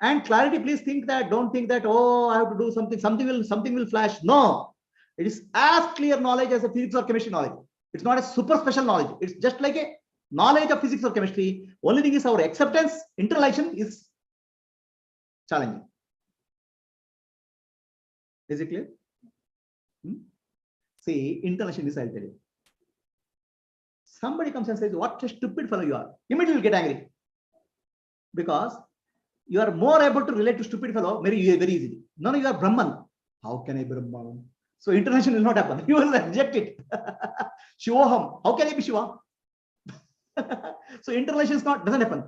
And clarity, please don't think that, oh, I have to do something, something will flash. No. It is as clear knowledge as a physics or chemistry knowledge. It's not a super special knowledge. It's just like a knowledge of physics or chemistry. Only thing is our acceptance, internalization is challenging. Is it clear? See, internalization is, I'll tell you. Somebody comes and says, what a stupid fellow you are. Immediately get angry. Because you are more able to relate to stupid fellow very easily. No, you are Brahman. How can I be Brahman? So internalization will not happen. You will reject it. Shivoham. How can I be Shiva? So internalization doesn't happen.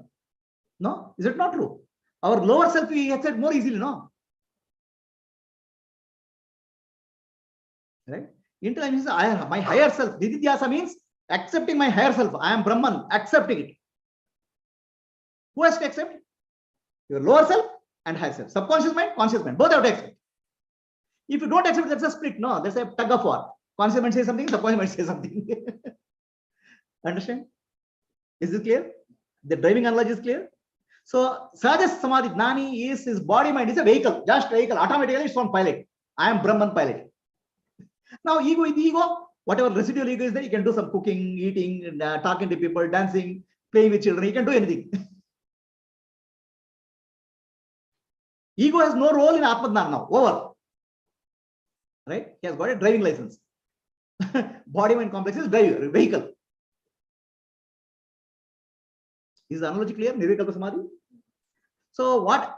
No? Is it not true? Our lower self we accept more easily, no? Right? Internalization is my higher self. Nididhyasa means accepting my higher self. I am Brahman, accepting it. Who has to accept? Your lower self and higher self. Subconscious mind, conscious mind. Both have to accept. If you don't accept, that's a split. No, that's a tug of war. Conscious mind says something, subconscious mind says something. Understand? Is it clear? The driving analogy is clear? So, Sahaja Samadhi Gnani is his body mind is a vehicle, just vehicle. Automatically it's on pilot. I am Brahman pilot. Now, ego is the ego. Whatever residual ego is there, you can do some cooking, eating, talking to people, dancing, playing with children. You can do anything. Ego has no role in Atma now. Over. Right? He has got a driving license. Body mind complex is driver, vehicle. Is the analogy clear? Nirvikalpa Samadhi. So what?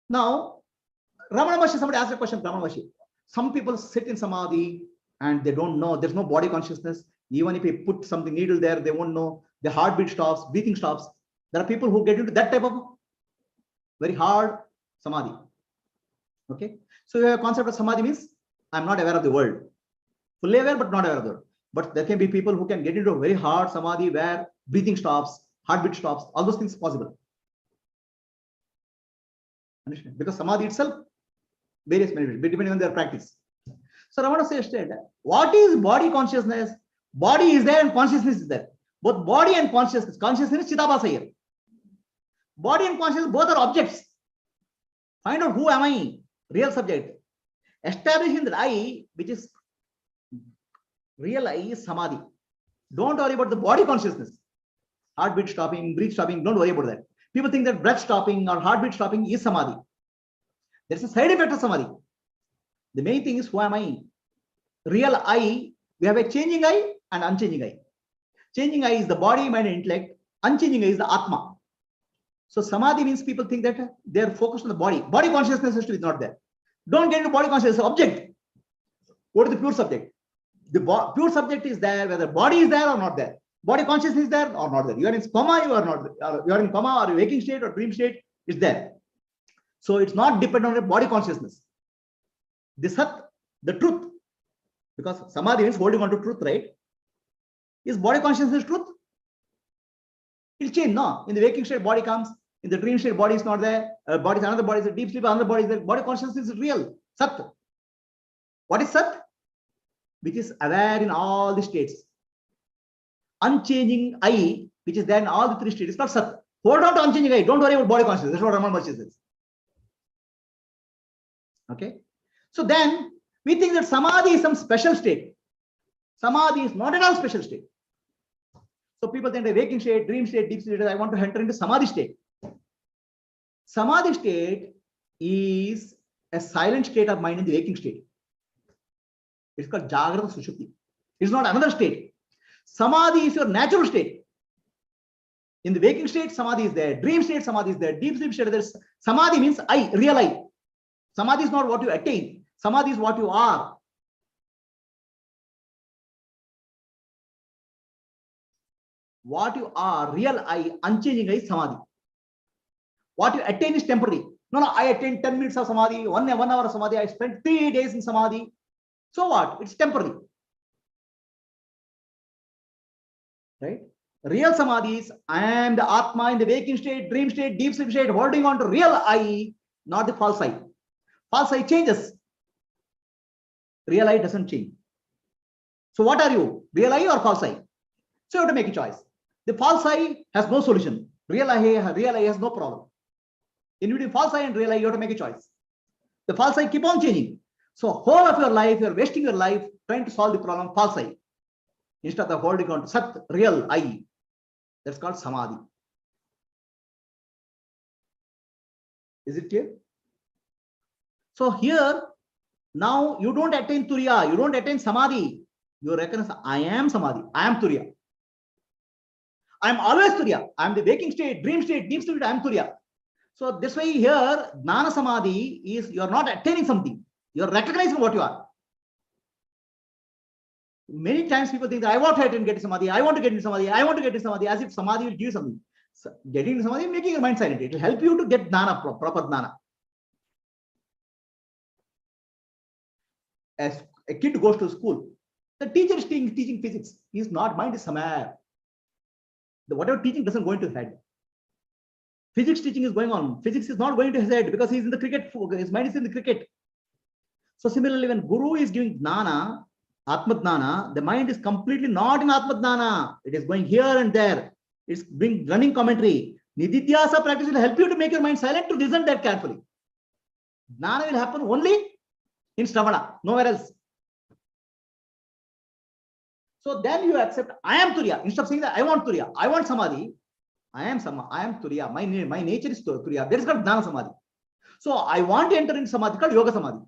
Now, Ramana Maharshi, somebody asked a question, Ramana Maharshi. Some people sit in Samadhi and they don't know. There's no body consciousness. Even if you put something needle there, they won't know. The heartbeat stops, breathing stops. There are people who get into that type of very hard Samadhi. Okay. So your concept of Samadhi means I'm not aware of the world. Fully aware, but not aware of the world. But there can be people who can get into a very hard Samadhi where breathing stops, heartbeat stops, all those things possible. Understand? Because Samadhi itself, various benefits, depending on their practice. So Ramana says, what is body consciousness? Body is there and consciousness is there. Both body and consciousness. Consciousness is Chidabhasa here. Body and consciousness, both are objects. Find out who am I? Real subject. Establishing that I, which is real I, is Samadhi. Don't worry about the body consciousness. Heartbeat stopping, breath stopping, don't worry about that. People think that breath stopping or heartbeat stopping is Samadhi. There's a side effect of Samadhi. The main thing is who am I? Real I, we have a changing I and unchanging I. Changing I is the body, mind, and intellect. Unchanging I is the Atma. So Samadhi means people think that they are focused on the body. Body consciousness is not there. Don't get into body consciousness. Object. Go to the pure subject. The pure subject is there, whether body is there or not there. Body consciousness is there or not there. You are in coma, you are not. You are in coma or waking state or dream state. It's there. So it's not dependent on body consciousness. The Sat, the truth, because Samadhi means holding on to truth, right? Is body consciousness truth? It'll change, no? In the waking state, body comes. In the dream state, body is not there. Body is another body is a deep sleep, another body is there. Body consciousness is real. Sat. What is Sat? Which is aware in all the states. Unchanging I, which is there in all the three states, is not Sat. Hold on to unchanging I. Don't worry about body consciousness. That's what Ramana Maharshi says. Okay. So then we think that Samadhi is some special state. Samadhi is not at all special state. So people think the waking state, dream state, deep state, I want to enter into Samadhi state. Samadhi state is a silent state of mind in the waking state. It's called Jagrata Sushupti. It's not another state. Samadhi is your natural state. In the waking state, Samadhi is there. Dream state, Samadhi is there. Deep sleep state, there's Samadhi means I, real I. Samadhi is not what you attain. Samadhi is what you are. What you are, real I, unchanging I is Samadhi. What you attain is temporary. No, I attained 10 minutes of Samadhi, 1 hour of Samadhi, I spent 3 days in Samadhi. So what? It's temporary. Right? Real Samadhi is I am the Atma in the waking state, dream state, deep sleep state, holding on to real I, not the false I. False I changes. Real I doesn't change. So what are you? Real I or false I? So you have to make a choice. The false I has no solution. Real I has no problem. In between false I and real I, you have to make a choice. The false I keep on changing. So whole of your life, you're wasting your life trying to solve the problem false I. Instead of holding on to Sat, real I. That's called Samadhi. Is it clear? So here, now you don't attain Turiya, you don't attain Samadhi. You recognize I am Samadhi, I am Turiya. I am always Turiya. I am the waking state, dream state, deep state, I am Turiya. So this way here, Jnana Samadhi is you are not attaining something. You are recognizing what you are. Many times people think that I want to attain, get Samadhi, I want to get into Samadhi, I want to get into Samadhi, as if Samadhi will give you something. So getting into Samadhi, making your mind silent. It will help you to get Jnana, proper Jnana. As a kid goes to school, the teacher is teaching physics. His mind is somewhere. Whatever teaching doesn't go into his head. Physics teaching is going on. Physics is not going to his head because he's in the cricket. His mind is in the cricket. So similarly, when Guru is giving Jnana, Atma Jnana, the mind is completely not in Atma Jnana. It is going here and there. It's being running commentary. Nididhyasa practice will help you to make your mind silent to listen that carefully. Jnana will happen only in Shravana, nowhere else. So then you accept, I am Turiya. Instead of saying that I want Turiya, I want Samadhi, I am Turiya. My nature is Turiya. That is called Jnana Samadhi. So I want to enter into Samadhi called Yoga Samadhi.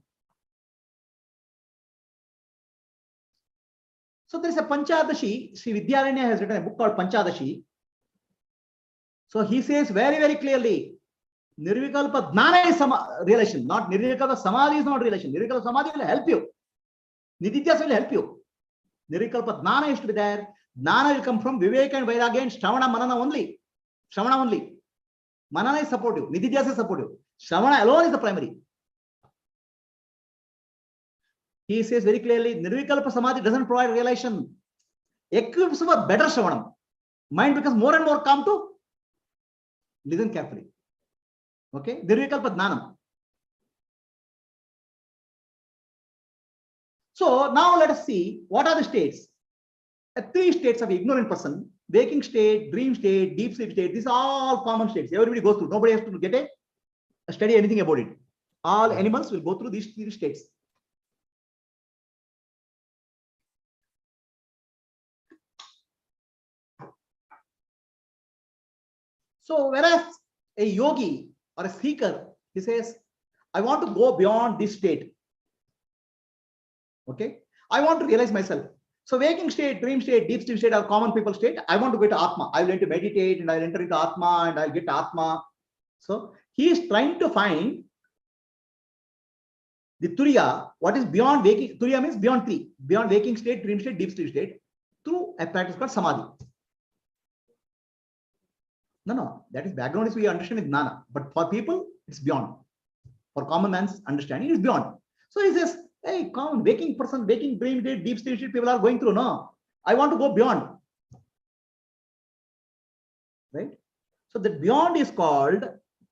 So there is a Panchadashi. Sri Vidyaranya has written a book called Panchadashi. So he says very, very clearly, Nirvikalpa Jnana is relation, not Nirvikalpa Samadhi is not relation. Nirvikalpa Samadhi will help you. Nididhyasa will help you. Nirvikalpa Jnana is to be there. Jnana will come from Viveka and Vairagya and Shravana Manana only. Shravana only. Manana is supportive. Nididhyasa is supportive. Shravana alone is the primary. He says very clearly, Nirvikalpa Samadhi doesn't provide realization. Equips for better Shravanam. Mind becomes more and more calm to listen carefully. Okay? Nirvikalpa Jnanam. So now let us see what are the states. 3 states of ignorant person: waking state, dream state, deep sleep state. These are all common states. Everybody goes through. Nobody has to get a study anything about it. All animals will go through these 3 states. So whereas a yogi or a seeker, he says, I want to go beyond this state. Okay, I want to realize myself. So waking state, dream state, deep sleep state are common people state. I want to go to Atma. I will learn to meditate and I'll enter into Atma and I'll get Atma. So he is trying to find the Turiya, what is beyond waking. Turiya means beyond 3, beyond waking state, dream state, deep sleep state, through a practice called Samadhi. No, that is background is we understand with Jnana, but for people it's beyond. For common man's understanding, it is beyond. So he says, hey, common waking person, waking dream state, deep sleep state, people are going through. No, I want to go beyond. Right? So the beyond is called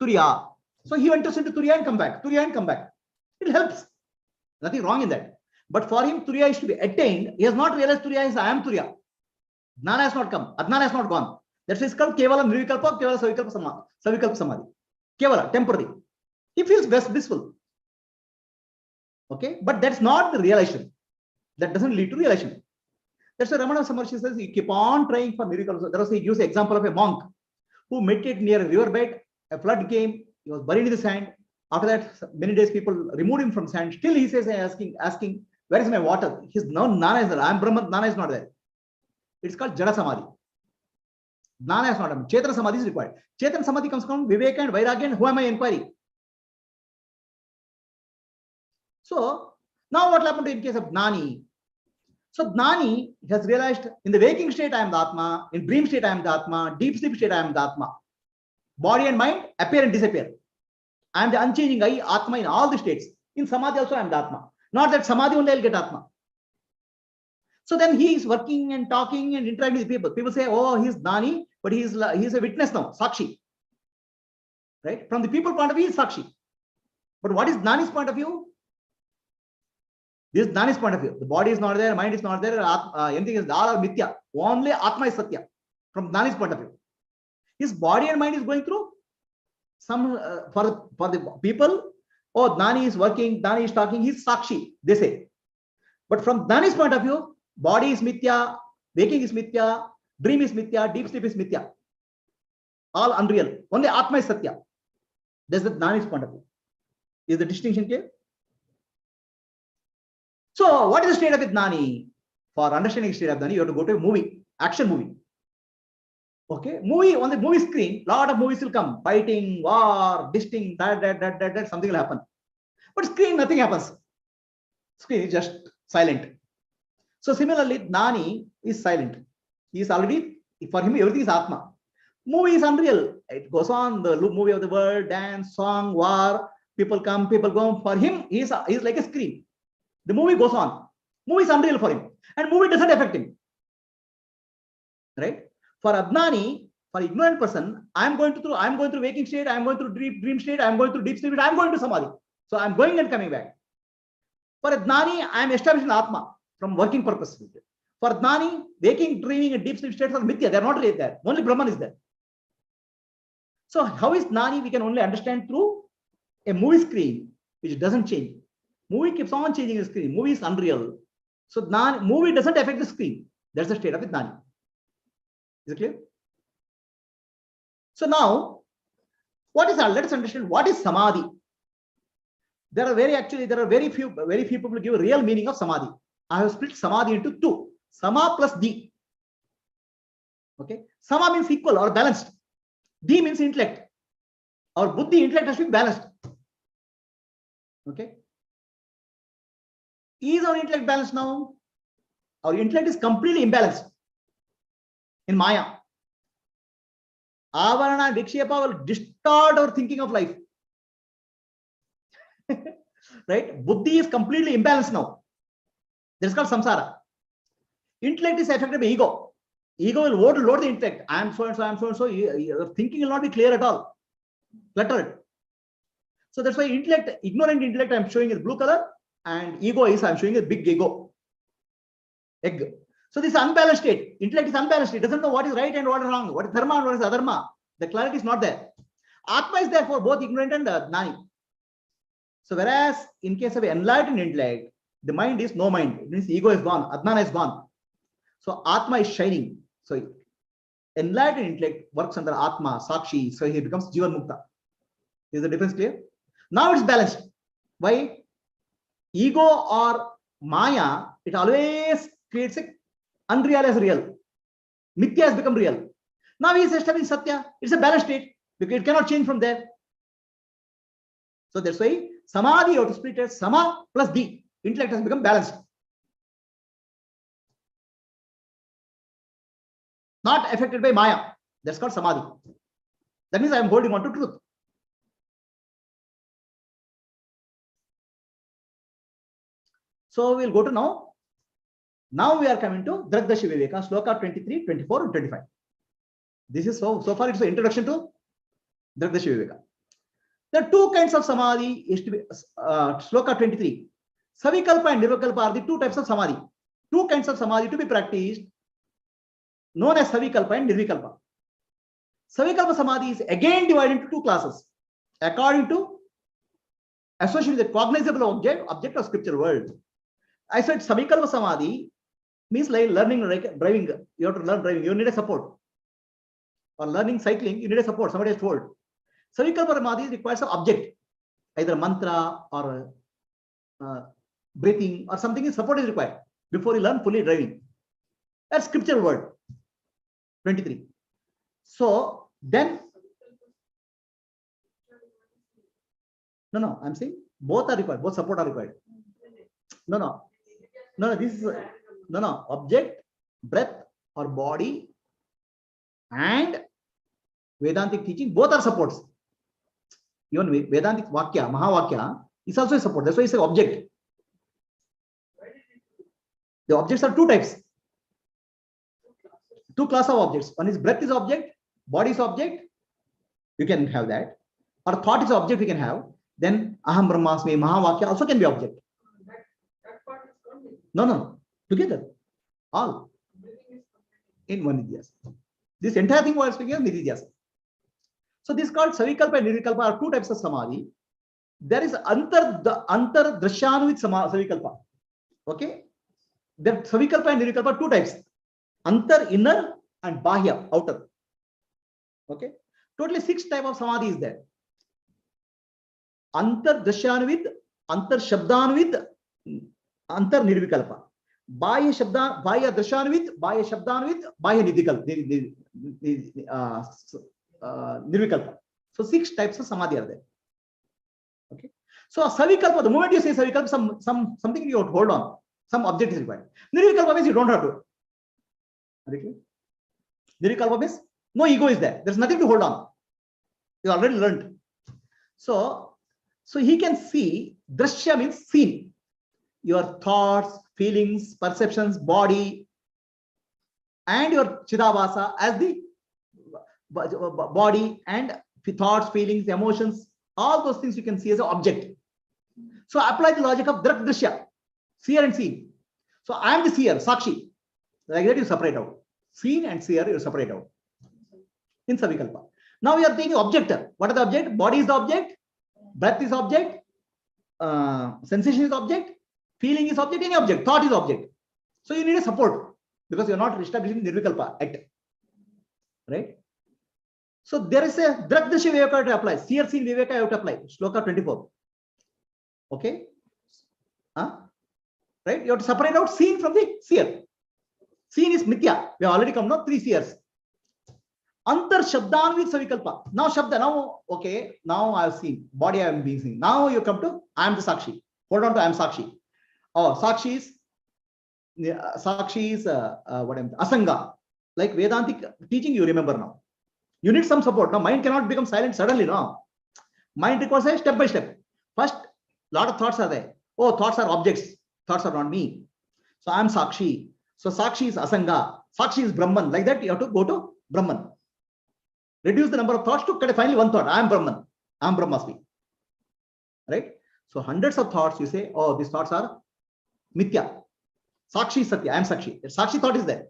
Turiya. So he enters into Turiya and come back. Turiya and come back. It helps. Nothing wrong in that. But for him, Turiya is to be attained. He has not realized Turiya is I am Turiya. Jnana has not come. Adnana has not gone. That is called Kevala Nirvikalpa, Kevala Savikalpa Samadhi. Kevala, temporary. He feels best blissful. Okay, but that's not the realization. That doesn't lead to realization. That's why Ramana Samarshi says you keep on trying for Nirvikalpa. There was, he gives the example of a monk who meditated near a riverbed. A flood came. He was buried in the sand. After that, many days people removed him from sand. Still, he says, asking, where is my water? His no Nana is there. I am Brahman. Nana is not there. It's called Jada Samadhi. Jnana is not there. Chetana Samadhi is required. Chetana Samadhi comes from Viveka and Vairagya and who am I inquiry. So now what happened in case of Gnani? So Gnani has realized in the waking state I am the Atma, in dream state I am the Atma, deep sleep state I am the Atma. Body and mind appear and disappear. I am the unchanging I, Atma in all the states. In Samadhi also I am the Atma. Not that Samadhi only I will get Atma. So then he is working and talking and interacting with people. People say, oh, he is Gnani, but he is a witness now, Sakshi. Right? From the people point of view, he is Sakshi. But what is Gnani's point of view? This is Gnani's point of view. The body is not there, mind is not there, anything is all are Mithya. Only Atma is Satya. From Gnani's point of view. His body and mind is going through some, for the people, oh, Gnani is working, Gnani is talking, he is Sakshi, they say. But from Gnani's point of view, body is Mithya, waking is Mithya, dream is Mithya, deep sleep is Mithya. All unreal. Only Atma is Satya. That's the Gnani's point of view. Is the distinction clear? So, what is the state of Gnani? For understanding state of Gnani, you have to go to a movie, action movie. Okay, movie on the movie screen, lot of movies will come, fighting, war, this thing, that, something will happen. But screen, nothing happens. Screen is just silent. So similarly, Gnani is silent. He is already, for him, everything is Atma. Movie is unreal. It goes on, the movie of the world, dance, song, war, people come, people go. For him, he is like a screen. The movie goes on. Movie is unreal for him. And movie doesn't affect him. Right? For Adnani, for ignorant person, I'm going through waking state, I'm going through dream state, I'm going through deep sleep, I'm going to Samadhi. So I'm going and coming back. For Adnani, I'm establishing Atma from working purpose. For Adnani, waking, dreaming, and deep sleep states are Mithya. They're not really there. Only Brahman is there. So how is Gnani? We can only understand through a movie screen, which doesn't change. Movie keeps on changing the screen. Movie is unreal. So movie doesn't affect the screen. That's the state of Gnani. Is it clear? So now, let us understand what is Samadhi. There are very few people who give a real meaning of Samadhi. I have split Samadhi into two. Sama plus Di. Okay. Sama means equal or balanced. Di means intellect. Our Buddhi intellect has to be balanced. Okay. Is our intellect balanced now? Our intellect is completely imbalanced in Maya. Avarana Vikshapa will distort our thinking of life. Right? Buddhi is completely imbalanced now. This is called samsara. Intellect is affected by ego. Ego will load the intellect. I am so and so, I am so and so. Your thinking will not be clear at all. Cluttered. So that's why ignorant intellect I am showing is blue color, and ego is I am showing a big ego. Egg. So this is unbalanced state. Intellect is unbalanced. It doesn't know what is right and what is wrong, what is dharma and what is adharma. The clarity is not there. Atma is there for both ignorant and Gnani. So whereas in case of enlightened intellect, the mind is no mind. It means ego is gone, Adnana is gone. So Atma is shining. So enlightened intellect works under Atma, Sakshi. So he becomes Jivan Mukta. Is the difference clear? Now it's balanced. Why? Ego or Maya, it always creates a unreal as real. Mithya has become real. Now he is establishing Satya. It's a balanced state because it cannot change from there. So that's why Samadhi, you have to split it. Sama plus Di. Intellect has become balanced. Not affected by Maya. That's called Samadhi. That means I am holding on to truth. So we'll go to now. Now we are coming to Dragdashi Viveka, Sloka 23, 24, and 25. This is so far it's the introduction to Dragdashi Viveka. There are two kinds of Samadhi. Is to be Sloka 23. Savikalpa and Nirvikalpa are the two types of Samadhi. Two kinds of Samadhi to be practiced, known as Savikalpa and Nirvikalpa. Savikalpa Samadhi is again divided into two classes according to association with the cognizable object of scriptural world. I said Savikalpa Samadhi means like learning driving. You have to learn driving. You need a support. Or learning cycling, you need a support. Somebody has told. Savikalpa Samadhi requires an object, either mantra or breathing or something. Is support is required before you learn fully driving. That's scriptural word. 23. So then, no, I'm saying both are required. Both support are required. No. This is no object, breath or body, and Vedantic teaching. Both are supports. Even Vedantic Vakya, Mahavakya is also a support. That's why it's an object. The objects are two types. Two classes of objects. One is breath is object, body is object. You can have that. Or thought is object. You can have. Then Aham Brahmasmi, Mahavakya also can be object. No. Together. All. In one Nidhyasa. This entire thing was speaking of Nidhyasa. So this is called Savikalpa and Nirvikalpa are two types of Samadhi. There is Antar Drashyanuvit Savikalpa. Okay? There Savikalpa and Nirvikalpa two types. Antar, inner, and Bahya, outer. Okay? Totally 6 types of Samadhi is there. Antar Drashyanuvit, Antar Shabdanuvit, Antar Nirvikalpa. Bahya Drashyanuvit, Bahya Shabdanuvit, Bahya Nirvikalpa. So 6 types of Samadhi are there. Okay. So Savikalpa, the moment you say Savikalpa, something you have to hold on. Some object is required. Nirvikalpa means you don't have to. Nirvikalpa means no ego is there. There's nothing to hold on. You already learned. So he can see. Drashya means seen. Your thoughts, feelings, perceptions, body, and your Chidabhasa as the body and thoughts, feelings, emotions, all those things you can see as an object. So apply the logic of Drashya, seer and seen. So I am the seer, Sakshi. Like that you separate out. Seen and seer you separate out. In Savikalpa. Now we are taking object. What is the object? Body is the object. Breath is object. Sensation is object. Feeling is object. Any object. Thought is object. So you need a support because you are not establishing Nirvikalpa yet. Right? So there is a Dragdasya Viveka to apply. Seer, seen, Viveka you have to apply. Shloka 24. Okay? Right? You have to separate out seen from the seer. Seen is Mithya. We have already come now 3 seers. Antar Shabdanvit Savikalpa. Now Shabda. Now, okay. Now I have seen. Body I am being seen. Now you come to I am the Sakshi. Hold on to I am Sakshi. Oh, Sakshi is what am Asanga. Like Vedantic teaching you remember now. You need some support. Now mind cannot become silent suddenly. No. Mind requires a step by step. First, lot of thoughts are there. Oh, thoughts are objects. Thoughts are not me. So I am Sakshi. So Sakshi is Asanga. Sakshi is Brahman. Like that you have to go to Brahman. Reduce the number of thoughts to finally one thought. I am Brahman. I am Brahmasmi. Right? So hundreds of thoughts you say, oh, these thoughts are Mithya. Sakshi Satya. I am Sakshi. Sakshi thought is there.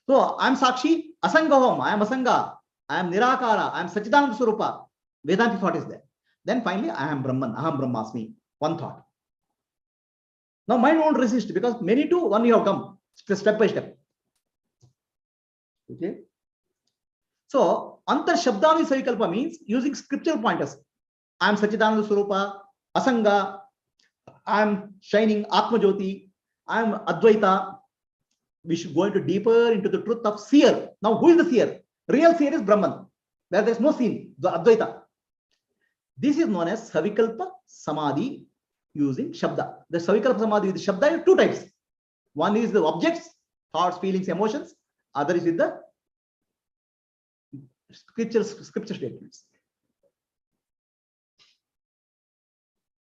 So I am Sakshi. Asangahom. I am Asanga. I am Nirakara. I am Sachidananda Swarupa. Vedanti thought is there. Then finally I am Brahman. Aham Brahmasmi. One thought. Now mind won't resist because many to one you have come. Step by step. Okay. So Antar Shabdani Savikalpa means using scriptural pointers. I am Sachidananda Swarupa, Asanga, I am shining Atma Jyoti, I am Advaita. We should go into deeper into the truth of seer. Now who is the seer? Real seer is Brahman, where there is no seen, the Advaita. This is known as Savikalpa Samadhi using Shabda. The Savikalpa Samadhi with Shabda is 2 types. One is the objects, thoughts, feelings, emotions. Other is with the scripture statements.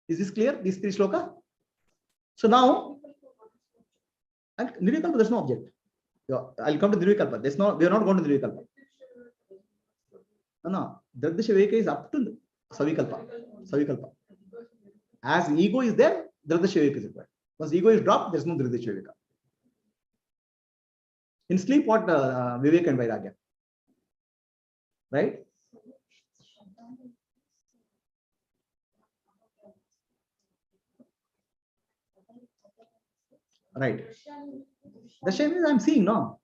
Is this clear? These 3 shloka? So now, and Nirvikalpa, there's no object. I'll come to Nirvikalpa. There's no, we are not going to Nirvikalpa. No. Dragdasya Viveka is up to Savikalpa. As ego is there, Dragdasya Viveka is required. Once ego is dropped, there's no Dragdasya Viveka. In sleep, what Vivek and Vairagya? right? Right. The same is I'm seeing now.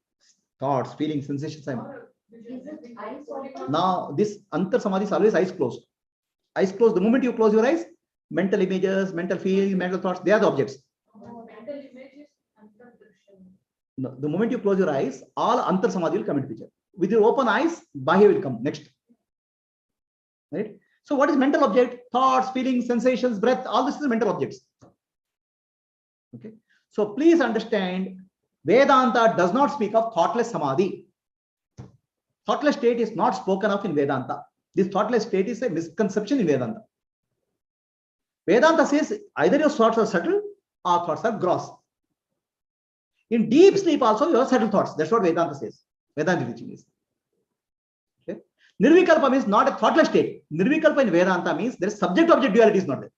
Thoughts, feelings, sensations. Now this Antar Samadhi is always eyes closed. Eyes closed. The moment you close your eyes, mental images, mental feelings, mental thoughts, they are the objects. No, the moment you close your eyes, all Antar Samadhi will come into picture. With your open eyes, Bahya will come next. Right? So what is mental object? Thoughts, feelings, sensations, breath, all this is mental objects. Okay. So please understand, Vedanta does not speak of thoughtless Samadhi. Thoughtless state is not spoken of in Vedanta. This thoughtless state is a misconception in Vedanta. Vedanta says either your thoughts are subtle or thoughts are gross. In deep sleep also you have subtle thoughts. That's what Vedanta says. Vedanta teaching is. Okay. Nirvikalpa means not a thoughtless state. Nirvikalpa in Vedanta means there is subject-object duality is not there.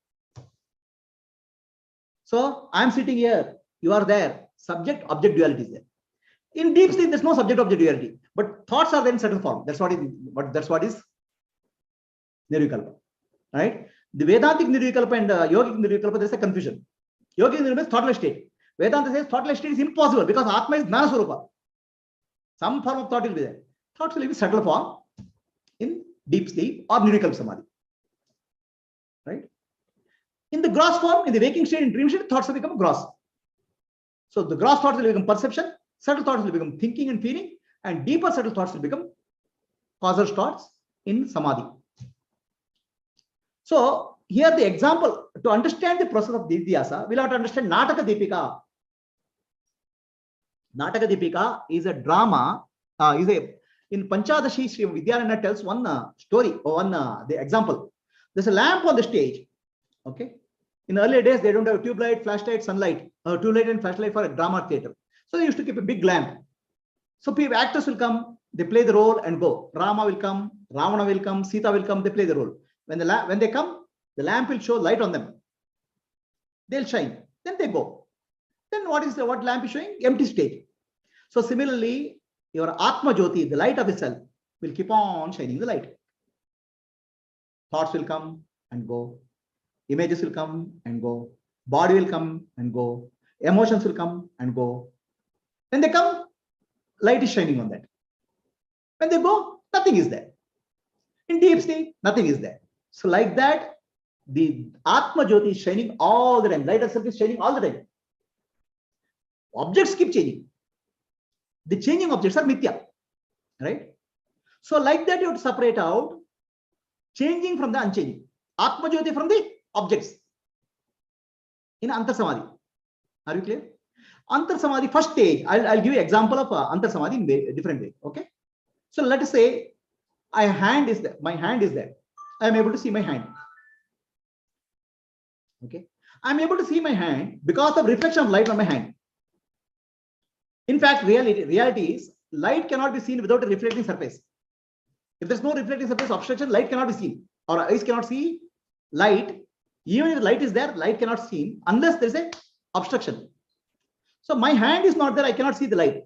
So I am sitting here, you are there. Subject-object duality is there. In deep sleep, there's no subject-object duality, but thoughts are there in certain form. That's what is Nirvikalpa, right? The Vedantic Nirvikalpa and Yogic Nirvikalpa, there's a confusion. Yogic Nirvikalpa is thoughtless state. Vedanta says thoughtless state is impossible because Atma is Jnana Swarupa. Some form of thought will be there. Thoughts will be subtle form in deep sleep or Nirvikalpa Samadhi, right? In the gross form, in the waking state, in dream state, thoughts will become gross. So the gross thoughts will become perception, subtle thoughts will become thinking and feeling, and deeper subtle thoughts will become causal thoughts in Samadhi. So here the example, to understand the process of Didyasa, we'll have to understand Nataka Deepika. Nataka Deepika is a drama, in Panchadashi, Sri Vidyananda tells one story, or the example. There's a lamp on the stage. Okay. In earlier days, they don't have tube light, flashlight, sunlight, tube light and flashlight for a drama theater. So they used to keep a big lamp. So actors will come, they play the role and go. Rama will come, Ravana will come, Sita will come, they play the role. When they come, the lamp will show light on them. They'll shine. Then they go. Then what lamp is showing? Empty stage. So similarly, your Atma Jyoti, the light of itself, will keep on shining the light. Thoughts will come and go. Images will come and go. Body will come and go. Emotions will come and go. When they come, light is shining on that. When they go, nothing is there. In deep sleep, nothing is there. So like that, the Atma Jyoti is shining all the time. Light itself is shining all the time. Objects keep changing. The changing objects are mithya, right? So like that, you have to separate out changing from the unchanging. Atma Jyoti from the objects in Antar Samadhi. Are you clear? Antar Samadhi, first stage, I'll give you example of Antar Samadhi in a different way. Okay. So let us say my hand is there. I am able to see my hand. Okay. I am able to see my hand because of reflection of light on my hand. In fact, reality is light cannot be seen without a reflecting surface. If there's no reflecting surface obstruction, light cannot be seen. Or eyes cannot see light. Even if the light is there, light cannot be seen unless there's a obstruction. So my hand is not there, I cannot see the light. I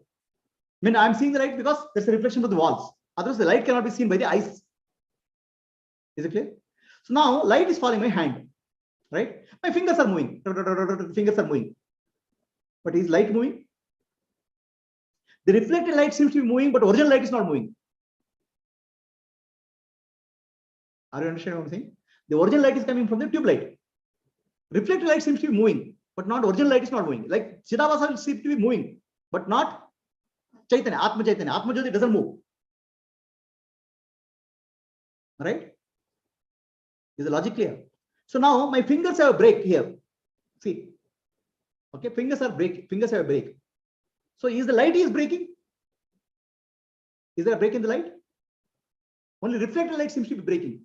mean, I'm seeing the light because there's a reflection of the walls. Otherwise, the light cannot be seen by the eyes. Is it clear? So now light is falling my hand, right? My fingers are moving. Fingers are moving. But is light moving? The reflected light seems to be moving, but original light is not moving. Are you understanding what I'm saying? The original light is coming from the tube light. Reflected light seems to be moving, but not original light is not moving. Like Chidavasa seems to be moving, but not Chaitanya, Atma Chaitanya. Atma Jyoti doesn't move. Right? Is the logic clear? So now my fingers have a break here. See. Okay, fingers have a break. So is the light is breaking? Is there a break in the light? Only reflected light seems to be breaking.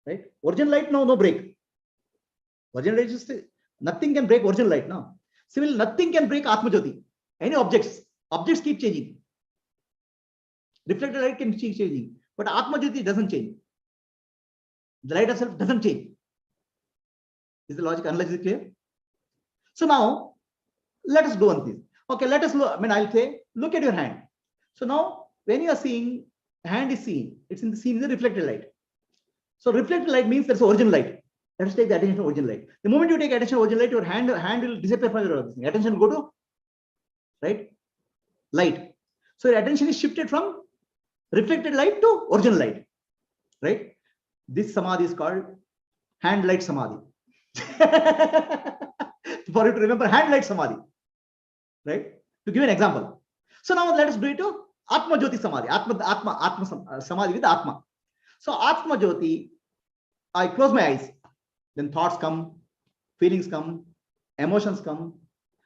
Right? Original light, no break. Original light is nothing can break original light now. Similarly, nothing can break Atma Jyoti. Any objects keep changing. Reflected light can keep changing, but Atma Jyoti doesn't change. The light itself doesn't change. Is the logic analysis clear? So now let us go on this. Okay, let us look. I mean, I'll say, look at your hand. So now when you are seeing hand is seen. It's in the seen in the reflected light. So reflected light means there's original light. Let us take the attention to original light. The moment you take attention to original light, your hand will disappear from your thing. Attention will go to right light. So your attention is shifted from reflected light to original light. Right? This samadhi is called hand light samadhi. For you to remember hand light samadhi. Right? To give an example. So now let us do it to Atma Jyoti Samadhi. Atma Samadhi with Atma. So Atma Jyoti, I close my eyes. Then thoughts come, feelings come, emotions come.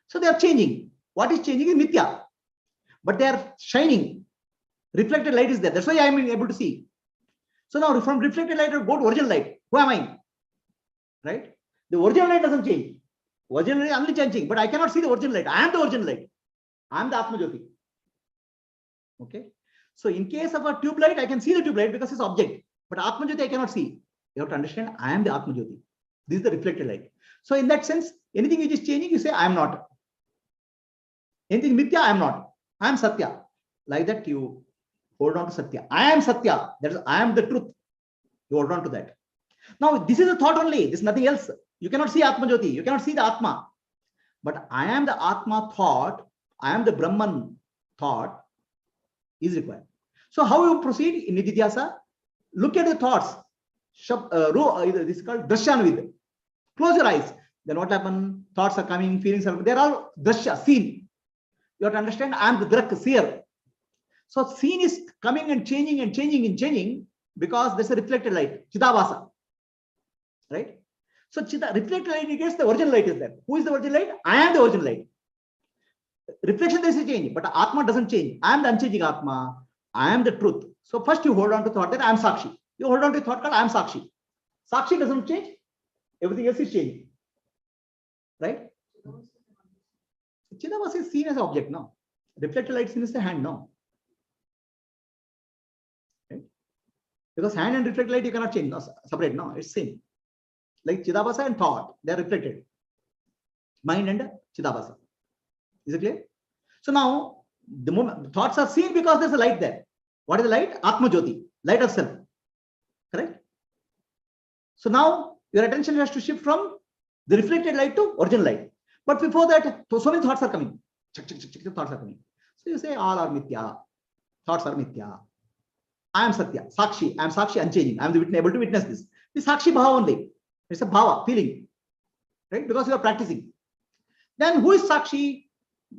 So they are changing. What is changing is mithya. But they are shining. Reflected light is there. That's why I am able to see. So now from reflected light, I go to original light. Who am I? Right? The original light doesn't change. Original light is only changing. But I cannot see the original light. I am the original light. I am the Atma Jyoti. Okay. So in case of a tube light, I can see the tube light because it's object. But Atma Jyoti I cannot see. You have to understand, I am the Atma Jyoti. This is the reflected light. So in that sense, anything which is changing, you say, I am not. Anything mithya, I am not. I am Satya. Like that, you hold on to Satya. I am Satya. That is, I am the truth. You hold on to that. Now, this is a thought only. This is nothing else. You cannot see Atma Jyoti. You cannot see the Atma. But I am the Atma thought. I am the Brahman thought is required. So how you proceed in Nididhyasa? Look at the thoughts. This is called Drashyanvid. Close your eyes. Then what happens? Thoughts are coming, feelings are coming. They're all Drashya, seen. You have to understand, I am the Drak, seer. So seen is coming and changing and changing and changing because there's a reflected light, Chidabhasa. Right? So reflected light indicates the original light is there. Who is the original light? I am the original light. Reflection, there is a change, but Atma doesn't change. I am the unchanging Atma. I am the truth. So first you hold on to thought that I am Sakshi. You hold on to thought called I am Sakshi. Sakshi doesn't change. Everything else is changing. Right? Chidabhasa is seen as an object now. Reflected light is seen as the hand now. Right? Because hand and reflected light you cannot change, no, separate. No, it's same. Like Chidabhasa and thought, they are reflected. Mind and Chidabhasa. Is it clear? So now, the moment thoughts are seen because there's a light there. What is the light? Atma Jyoti, light of self. Correct? So now, your attention has to shift from the reflected light to original light. But before that, so many thoughts are coming. Thoughts are coming. So you say, all are mithya. Thoughts are mithya. I am Satya, Sakshi. I am Sakshi, unchanging. I am able to witness this. This Sakshi Bhava only. It's a Bhava, feeling. Right? Because you are practicing. Then who is Sakshi?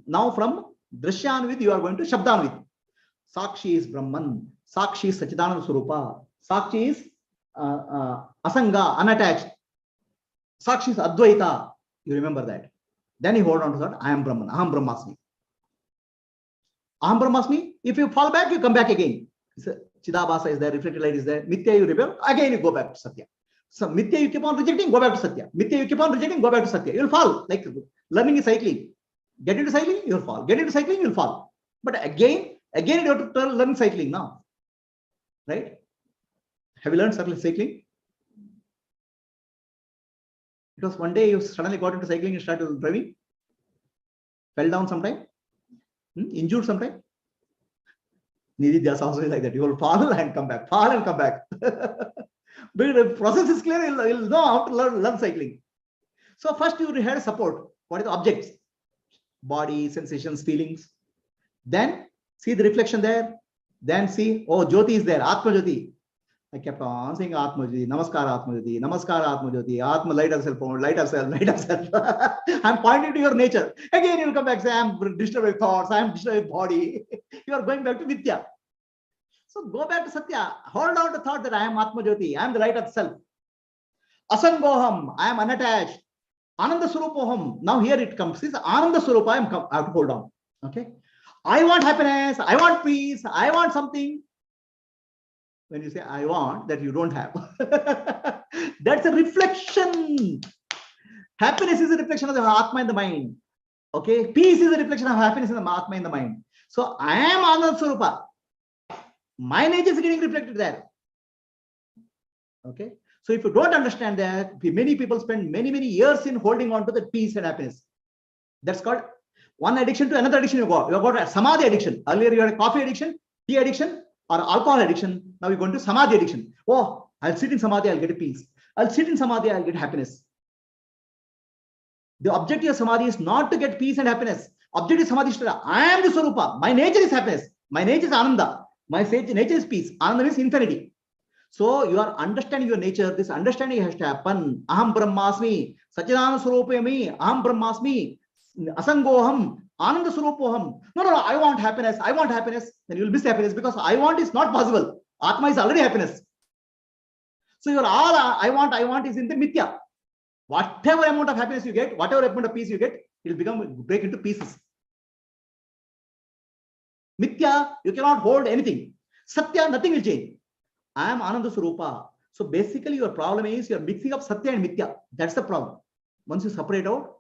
Now from Drashyanvid, you are going to Shabdanvid. Sakshi is Brahman. Sakshi is Sachidananda Swarupa. Sakshi is Asanga, unattached. Sakshi is Advaita. You remember that. Then you hold on to that. I am Brahman. Aham Brahmasmi. Aham Brahmasmi. If you fall back, you come back again. Chidabhasa is there, reflected light is there. Mithya you rebel. Again you go back to Satya. So Mithya you keep on rejecting, go back to Satya. Mithya you keep on rejecting, go back to Satya. You'll fall. Like learning is cycling. Get into cycling, you'll fall. Get into cycling, you'll fall. But again you have to learn cycling now. Right? Have you learned cycling? Because one day you suddenly got into cycling and started driving. Fell down sometime. Injured sometime. Nididhyasa also is like that. You will fall and come back. Fall and come back. But the process is clear. You'll know how to learn cycling. So first you had support. What are the objects? Body, sensations, feelings. Then see the reflection there. Then see, oh, Jyoti is there. Atma Jyoti. I kept on saying Atma Jyoti, Namaskar Atma Jyoti, Namaskar Atma Jyoti, Atma light of self, light of self, light of self. I'm pointing to your nature. Again, you will come back and say, I'm disturbed with thoughts, I'm disturbed with body. You are going back to Vidya. So go back to Satya. Hold on to thought that I am Atma Jyoti, I am the light of self. Asangoham, I am unattached. Ananda Swarupoham. Now here it comes. This Ananda Swarupa, I have to hold on. Okay. I want happiness, I want peace, I want something. When you say I want, that you don't have. That's a reflection. Happiness is a reflection of the Atma in the mind. Okay. Peace is a reflection of happiness in the Atma in the mind. So I am Ananda Swarupa. My nature is getting reflected there. Okay. So if you don't understand that, many people spend many years in holding on to the peace and happiness. That's called one addiction to another addiction. You got a Samadhi addiction. Earlier you had a coffee addiction, tea addiction. or alcohol addiction. Now you're going to Samadhi addiction. Oh, I'll sit in Samadhi, I'll get peace. I'll sit in Samadhi, I'll get happiness. The objective of Samadhi is not to get peace and happiness. Objective of Samadhi is to, I am the Swarupa. My nature is happiness. My nature is Ananda. My nature is peace. Ananda means infinity. So you are understanding your nature. This understanding has to happen. Aham Brahmasmi. Sachidananda Swarupami. Aham Brahmasmi. Asangoham. Ananda Swarupoham. No. I want happiness. I want happiness. Then you will miss happiness because I want is not possible. Atma is already happiness. So your all I want is in the mithya. Whatever amount of happiness you get, whatever amount of peace you get, it will break into pieces. Mithya, you cannot hold anything. Satya, nothing will change. I am Ananda Swarupa. So basically your problem is you are mixing up Satya and Mithya. That's the problem. Once you separate out,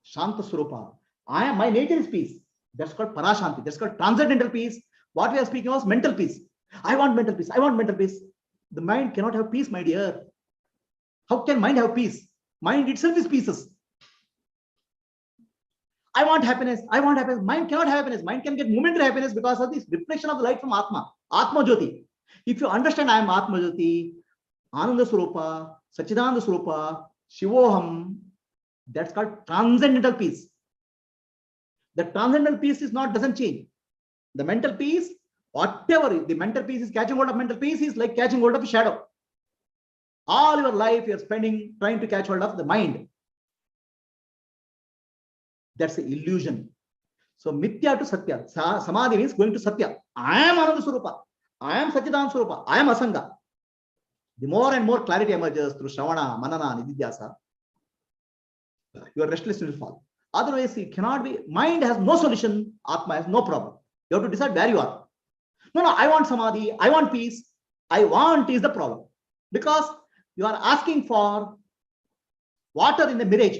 Shanta Swarupa. My nature is peace. That's called Parashanti. That's called transcendental peace. What we are speaking of is mental peace. I want mental peace. I want mental peace. The mind cannot have peace, my dear. How can mind have peace? Mind itself is pieces. I want happiness. I want happiness. Mind cannot have happiness. Mind can get momentary happiness because of this reflection of the light from Atma. Atma Jyoti. If you understand I am Atma Jyoti, Ananda Swarupa, Sachidananda Swarupa, Shivoham, that's called transcendental peace. The transcendental peace doesn't change. The mental peace, whatever the mental peace is, catching hold of mental peace is like catching hold of a shadow. All your life you are spending trying to catch hold of the mind. That's the illusion. So mithya to satya. Samadhi means going to satya. I am Ananda Swarupa. I am Sachidananda Swarupa. I am Asanga. The more and more clarity emerges through Shravana, Manana, Nididhyasa, your restlessness will fall. Otherwise, it cannot be. Mind has no solution. Atma has no problem. You have to decide where you are. No, I want Samadhi. I want peace. I want is the problem. Because you are asking for water in the mirage.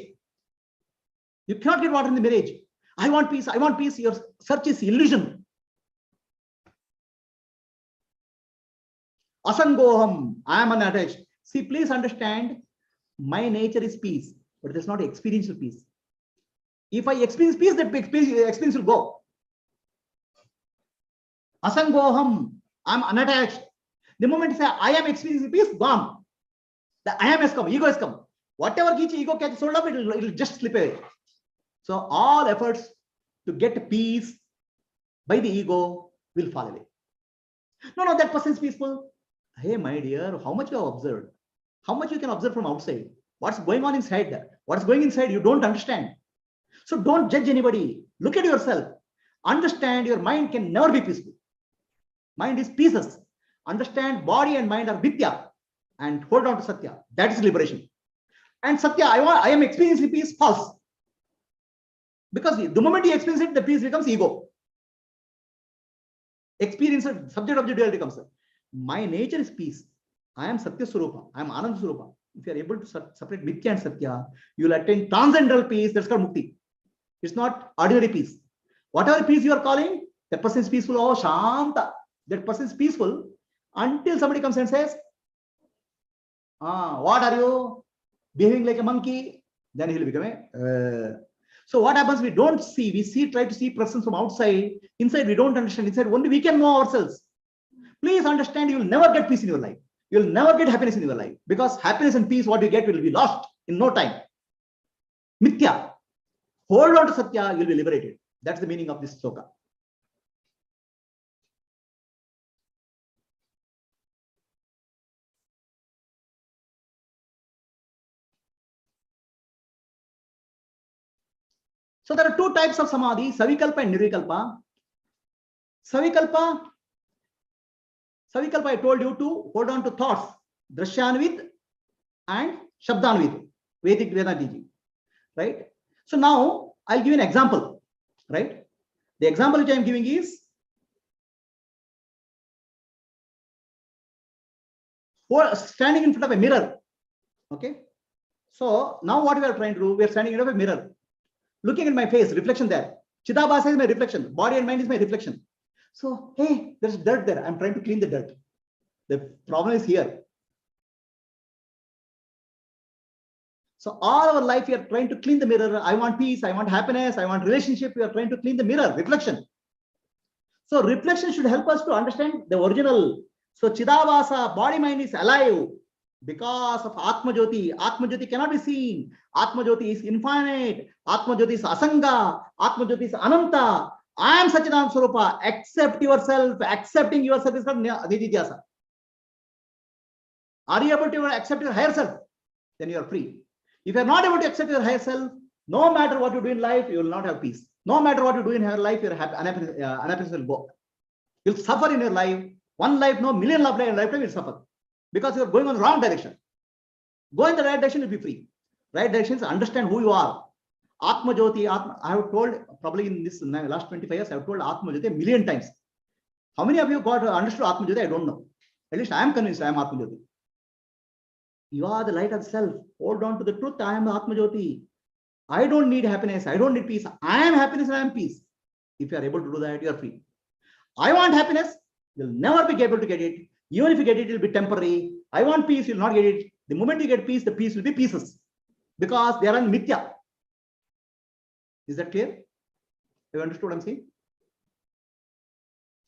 You cannot get water in the mirage. I want peace. I want peace. Your search is illusion. Asangoham. I am unattached. See, please understand, my nature is peace, but it is not experiential peace. If I experience peace, that experience will go. Asangoham. I am unattached. The moment you say I am experiencing peace, gone. The I am has come, ego has come. Whatever ego catches hold of, it will just slip away. So all efforts to get peace by the ego will fall away. No, that person is peaceful. Hey, my dear, how much you have observed? How much you can observe from outside? What's going on inside? What's going inside? You don't understand. So don't judge anybody. Look at yourself. Understand your mind can never be peaceful. Mind is pieces. Understand body and mind are vidya and hold on to Satya. That is liberation. And Satya, I am experiencing peace, false. Because the moment you experience it, the peace becomes ego. Experience it, subject-object duality comes. My nature is peace. I am Satya Swarupa. I am Ananda Swarupa. If you are able to separate Mithya and Satya, you will attain transcendental peace. That's called Mukti. It's not ordinary peace. Whatever peace you are calling, that person is peaceful. Oh, Shanta. That person is peaceful until somebody comes and says, what are you? Behaving like a monkey? Then he will become a... So what happens? We don't see. Try to see persons from outside. Inside, we don't understand. Inside, only we can know ourselves. Please understand, you will never get peace in your life. You will never get happiness in your life. Because happiness and peace, what you get will be lost in no time. Mithya. Hold on to Satya, you will be liberated. That's the meaning of this sloka. So there are two types of samadhi, Savikalpa and Nirvikalpa. Savikalpa, I told you to hold on to thoughts, Drashyanvid and Shabdanvid, Vedic Vedanta teaching, right? So now I'll give you an example, right? The example which I am giving is standing in front of a mirror, okay? So now what we are trying to do, we are standing in front of a mirror, looking at my face, reflection there. Chidabhasa is my reflection, body and mind is my reflection. So, hey, there's dirt there. I'm trying to clean the dirt. The problem is here. So all our life, we are trying to clean the mirror. I want peace. I want happiness. I want relationship. We are trying to clean the mirror, reflection. So reflection should help us to understand the original. So Chidavasa, body mind is alive because of Atma Jyoti. Atma Jyoti cannot be seen. Atma Jyoti is infinite. Atma Jyoti is Asanga. Atma Jyoti is Ananta. I am Sachidananda Swarupa. Accept yourself. Accepting yourself is not Nididhyasa. Are you able to accept your higher self? Then you are free. If you are not able to accept your higher self, no matter what you do in life, you will not have peace. No matter what you do in your life, your unhappiness will go. You'll suffer in your life. One life, no, million of lifetime you'll suffer. Because you're going on the wrong direction. Go in the right direction, you'll be free. Right direction is understand who you are. Atma Jyoti, Atma. I have told, probably in this last 25 years, I have told Atma Jyoti a million times. How many of you got understood Atma Jyoti? I don't know. At least I am convinced I am Atma Jyoti. You are the light of self. Hold on to the truth. I am Atma Jyoti. I don't need happiness. I don't need peace. I am happiness and I am peace. If you are able to do that, you are free. I want happiness. You'll never be able to get it. Even if you get it, it will be temporary. I want peace. You'll not get it. The moment you get peace, the peace will be pieces. Because they are in mithya. Is that clear? Have you understood what I'm saying?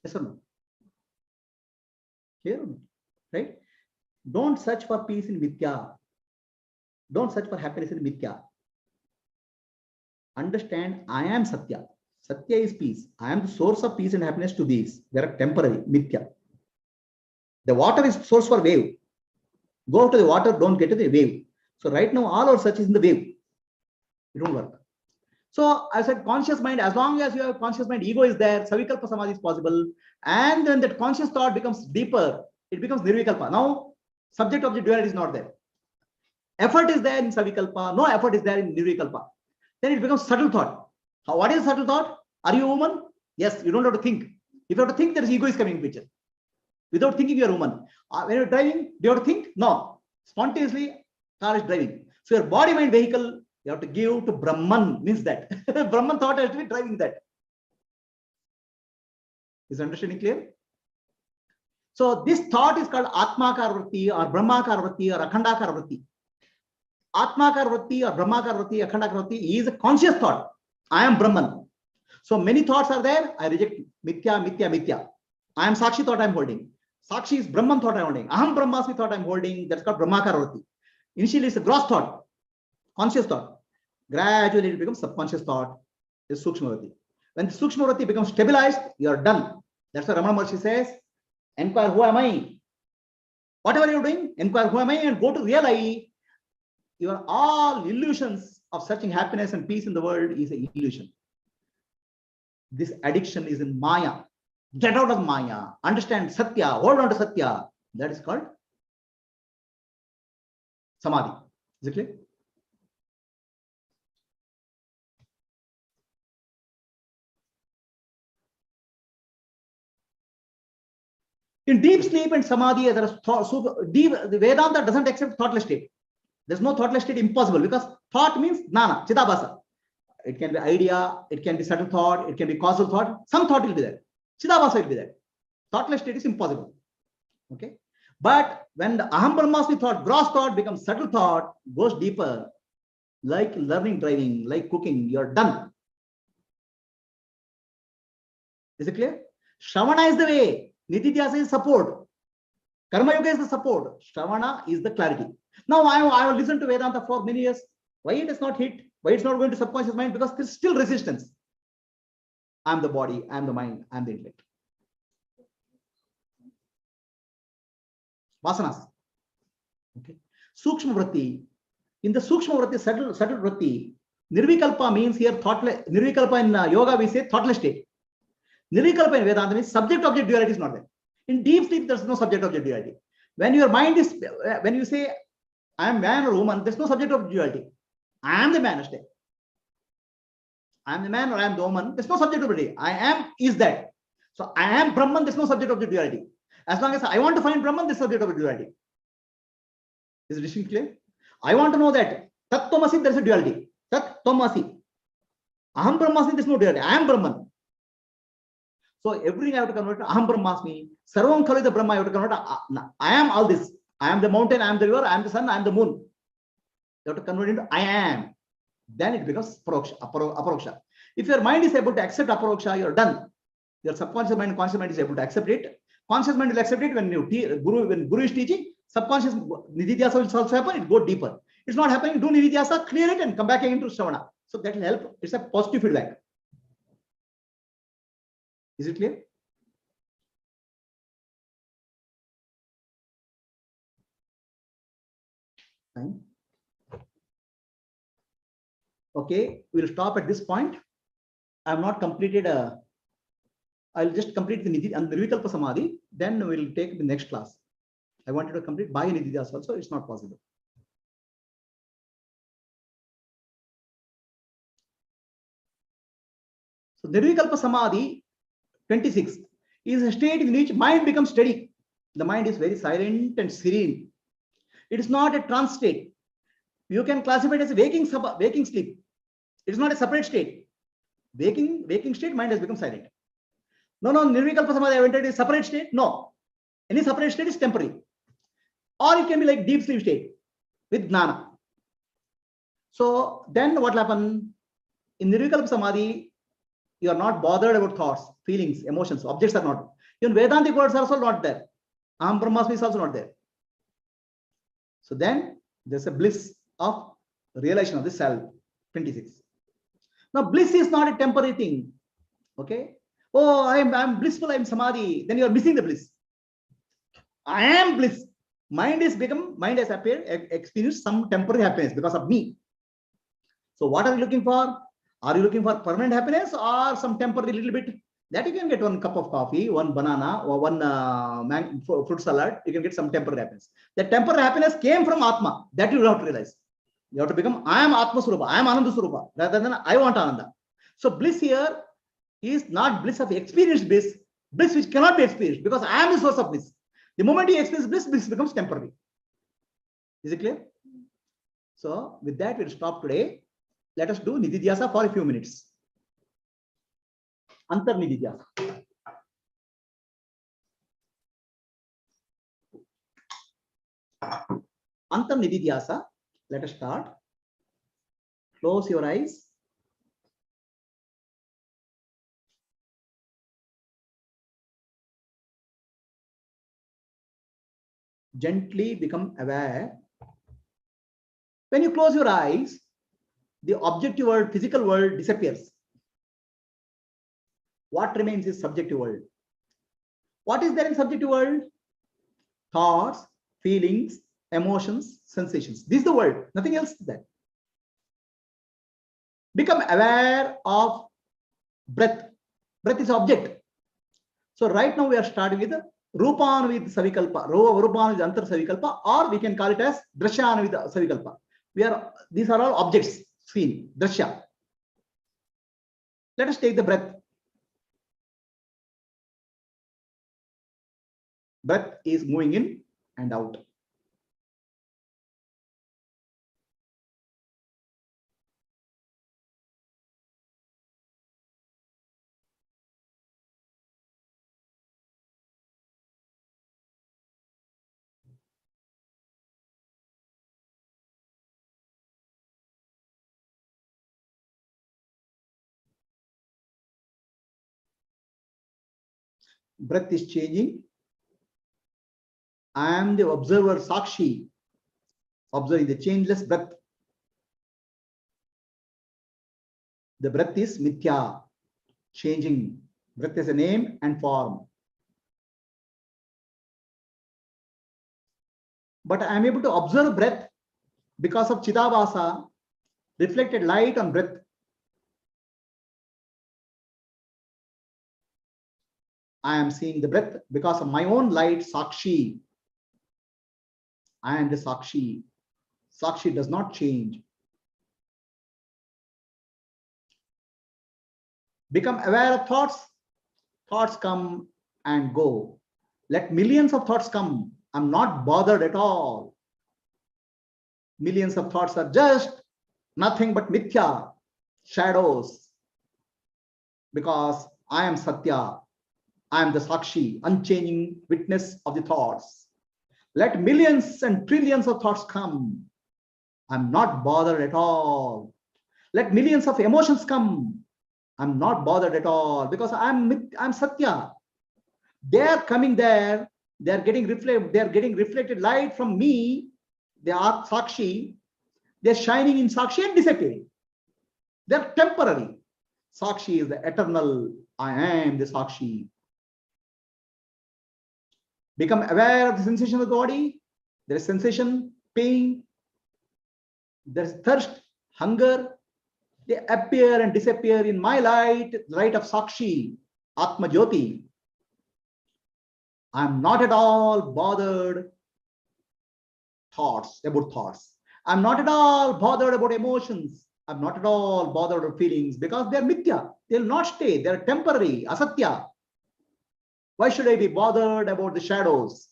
Yes or no? Clear? Right? Don't search for peace in mithya. Don't search for happiness in mithya. Understand, I am Satya. Satya is peace. I am the source of peace and happiness to these. They are temporary, mithya. The water is source for wave. Go to the water, don't get to the wave. So right now, all our search is in the wave. It won't work. So I said conscious mind, as long as you have conscious mind, ego is there, Savikalpa Samadhi is possible. And then that conscious thought becomes deeper. It becomes Nirvikalpa. Now, subject-object duality is not there. Effort is there in Savikalpa. No effort is there in Nirvikalpa. Then it becomes subtle thought. What is subtle thought? Are you a woman? Yes, you don't have to think. If you have to think, there is ego is coming in picture. Without thinking, you are a woman. When you're driving, do you have to think? No. Spontaneously, car is driving. So your body-mind vehicle, you have to give to Brahman, means that. Brahman thought has to be driving that. Is understanding clear? So this thought is called Atmakar Vritti or Brahmakar Vritti or Akhandakar Vritti. Atmakar Vritti or Brahmakar Vritti, Akhandakar Vritti is a conscious thought. I am Brahman. So many thoughts are there. I reject mithya, mithya, mithya. I am Sakshi thought I am holding. Sakshi is Brahman thought I am holding. Aham Brahmasmi thought I am holding. That's called Brahmakar Vritti. Initially it's a gross thought, conscious thought. Gradually it becomes subconscious thought. Is Sukshma Vritti. When the Sukshma Vritti becomes stabilized, you are done. That's why Ramana Maharshi says, inquire who am I? Whatever you're doing, inquire who am I and go to real I. Your all illusions of searching happiness and peace in the world is an illusion. This addiction is in Maya. Get out of Maya. Understand Satya. Hold on to Satya. That is called Samadhi. Is it clear? In deep sleep and Samadhi, there is the Vedanta doesn't accept thoughtless state. There's no thoughtless state impossible because thought means Jnana, Chidabhasa. It can be idea, it can be subtle thought, it can be causal thought. Some thought will be there. Chidabhasa will be there. Thoughtless state is impossible. Okay. But when the Aham Brahmasmi thought, gross thought becomes subtle thought, goes deeper, like learning driving, like cooking, you're done. Is it clear? Shravana is the way. Nitidhyasa is support. Karma Yoga is the support. Shravana is the clarity. Now I will listen to Vedanta for many years. Why it is not hit? Why it's not going to subconscious mind? Because there's still resistance. I'm the body, I'm the mind, I'm the intellect. Vasanas. Okay. Sukshma Vritti. In the Sukshma Vritti, subtle Vritti, Nirvikalpa means here thoughtless. Nirvikalpa in yoga we say thoughtless state. Nirvikalpa in Vedanta means subject-object duality is not there. In deep sleep, there's no subject-object duality. When your mind is, when you say, I am man or woman, there's no subject-object duality. I am the man, stay. I am the man or I am the woman, there's no subject-object duality. I am is that. So I am Brahman, there's no subject-object duality. As long as I want to find Brahman, there's subject-object duality. Is the distinction clear? I want to know that Tat Tvamasi, there's a duality. Tat Tvamasi. Aham Brahmasmi, there's no duality. I am Brahman. So everything I have to convert to Aham Brahmasmi. Sarvam Khalu the Brahma, I have to convert to I am all this. I am the mountain, I am the river, I am the sun, I am the moon. You have to convert into I am. Then it becomes Aparoksha. If your mind is able to accept Aparoksha, you're done. Your subconscious mind and conscious mind is able to accept it. Conscious mind will accept it when when Guru is teaching. Subconscious nididhyasa will also happen. It go deeper. It's not happening. Do nididhyasa, clear it, and come back again to Shravana. So that will help. It's a positive feedback. Is it clear? Fine. Okay, we'll stop at this point. I have not completed I'll just complete the Nirvikalpa Samadhi, then we'll take the next class. I wanted to complete by Nididhyasa also, it's not possible. So Nirvikalpa Samadhi 26 is a state in which mind becomes steady. The mind is very silent and serene. It is not a trance state. You can classify it as a waking sleep. It is not a separate state. Waking state, mind has become silent. No, Nirvikalpa Samadhi, I entered a separate state. No. Any separate state is temporary. Or it can be like deep sleep state with jnana. So then what will happen? In Nirvikalpa Samadhi, you are not bothered about thoughts, feelings, emotions, objects are not. Even Vedantic words are also not there. Aham Brahmasmi is also not there. So then there's a bliss of realization of the self. 26. Now bliss is not a temporary thing. Okay. Oh, I'm blissful, I'm Samadhi. Then you are missing the bliss. I am bliss. Mind has experienced some temporary happiness because of me. So what are you looking for? Are you looking for permanent happiness or some temporary little bit? That you can get one cup of coffee, one banana, or one fruit salad. You can get some temporary happiness. The temporary happiness came from Atma. That you have to realize. You have to become, I am Atma Surupa, I am Ananda Surupa, rather than I want Ananda. So bliss here is not bliss of experienced bliss, bliss which cannot be experienced because I am the source of bliss. The moment you experience bliss, bliss becomes temporary. Is it clear? So with that, we'll stop today. Let us do Nididhyasa for a few minutes. Antar Nididhyasa. Antar Nididhyasa. Let us start. Close your eyes. Gently become aware. When you close your eyes, the objective world, physical world disappears. What remains is subjective world. What is there in subjective world? Thoughts, feelings, emotions, sensations. This is the world, nothing else is there. Become aware of breath. Breath is object. So right now we are starting with Rupan with Savikalpa, Rupan with Antar Savikalpa, or we can call it as Drashyan with Savikalpa. These are all objects seen, Drashya. Let us take the breath. Breath is moving in and out. Breath is changing. I am the observer, Sakshi, observing the changeless breath. The breath is Mithya, changing. Breath is a name and form. But I am able to observe breath because of Chidabhasa, reflected light on breath. I am seeing the breath because of my own light, Sakshi. I am the Sakshi. Sakshi does not change. Become aware of thoughts. Thoughts come and go. Let millions of thoughts come. I'm not bothered at all. Millions of thoughts are just nothing but mithya, shadows. Because I am Satya. I am the Sakshi, unchanging witness of the thoughts. Let millions and trillions of thoughts come. I'm not bothered at all. Let millions of emotions come. I'm not bothered at all because I'm Satya. They're coming there, they're getting reflected light from me. They are Sakshi, they're shining in Sakshi and disappearing. They're temporary. Sakshi is the eternal. I am the Sakshi. Become aware of the sensation of the body. There is sensation, pain, there is thirst, hunger. They appear and disappear in my light, light of Sakshi, Atma Jyoti. I'm not at all bothered about thoughts. I'm not at all bothered about emotions. I'm not at all bothered about feelings because they're mithya. They'll not stay. They're temporary, asatya. Why should I be bothered about the shadows?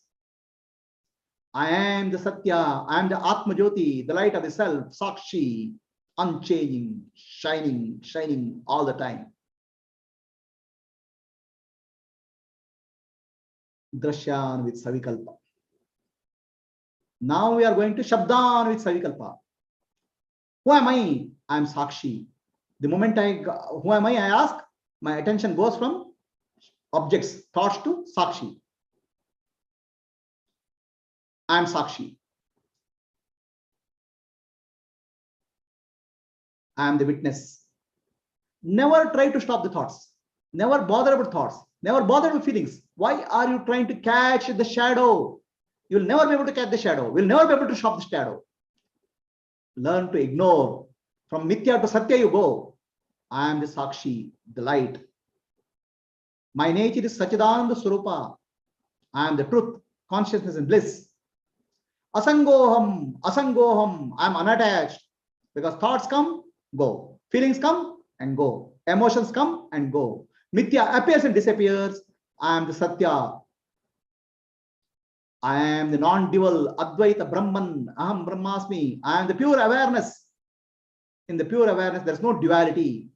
I am the Satya. I am the Atma Jyoti, the light of the self, Sakshi, unchanging, shining all the time. Drashyan with Savikalpa. Now we are going to Shabdan with Savikalpa. Who am I? I am Sakshi. The moment who am I ask, my attention goes from objects, thoughts to Sakshi. I am Sakshi. I am the witness. Never try to stop the thoughts. Never bother about thoughts. Never bother with feelings. Why are you trying to catch the shadow? You will never be able to catch the shadow. We'll never be able to stop the shadow. Learn to ignore. From Mithya to Satya you go. I am the Sakshi, the light. My nature is Sachidananda Swarupa. I am the truth, consciousness and bliss. Asangoham, I am unattached. Because thoughts come, go. Feelings come and go. Emotions come and go. Mithya appears and disappears. I am the Satya. I am the non-dual Advaita Brahman. Aham Brahmasmi. I am the pure awareness. In the pure awareness, there is no duality.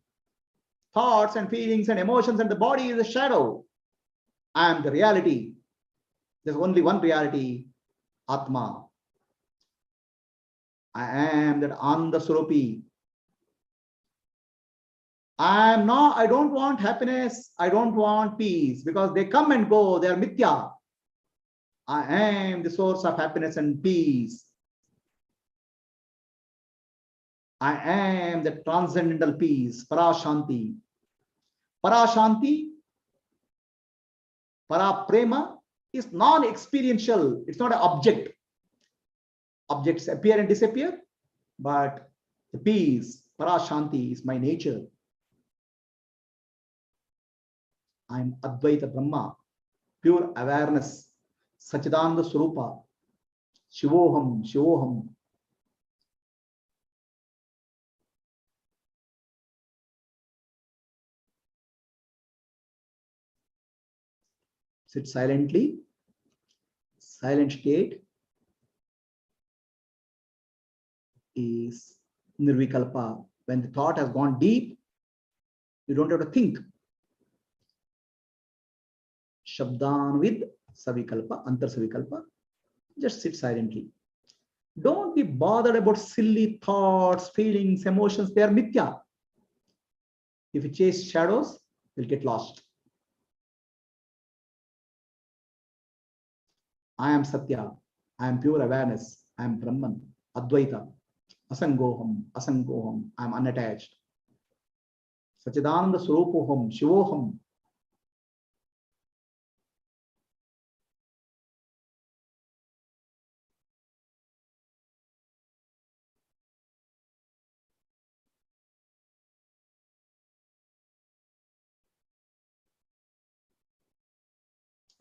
Thoughts and feelings and emotions and the body is a shadow. I am the reality. There's only one reality, Atma. I am that Ananda Swarupi. I don't want happiness. I don't want peace because they come and go. They are mithya. I am the source of happiness and peace. I am the transcendental peace, Parashanti. Parashanti, Paraprema is non-experiential. It's not an object. Objects appear and disappear, but the peace, Parashanti, is my nature. I am Advaita Brahma, pure awareness, Sachidananda Swarupa, Shivoham, Shivoham. Sit silently, silent state is Nirvikalpa. When the thought has gone deep, you don't have to think. Shabdan with Savikalpa, Antar Savikalpa. Just sit silently. Don't be bothered about silly thoughts, feelings, emotions. They are mithya. If you chase shadows, you'll get lost. I am Satya. I am pure awareness. I am Brahman, Advaita, Asangoham, Asangoham. I am unattached. Sachidananda Swarupoham, Shivoham.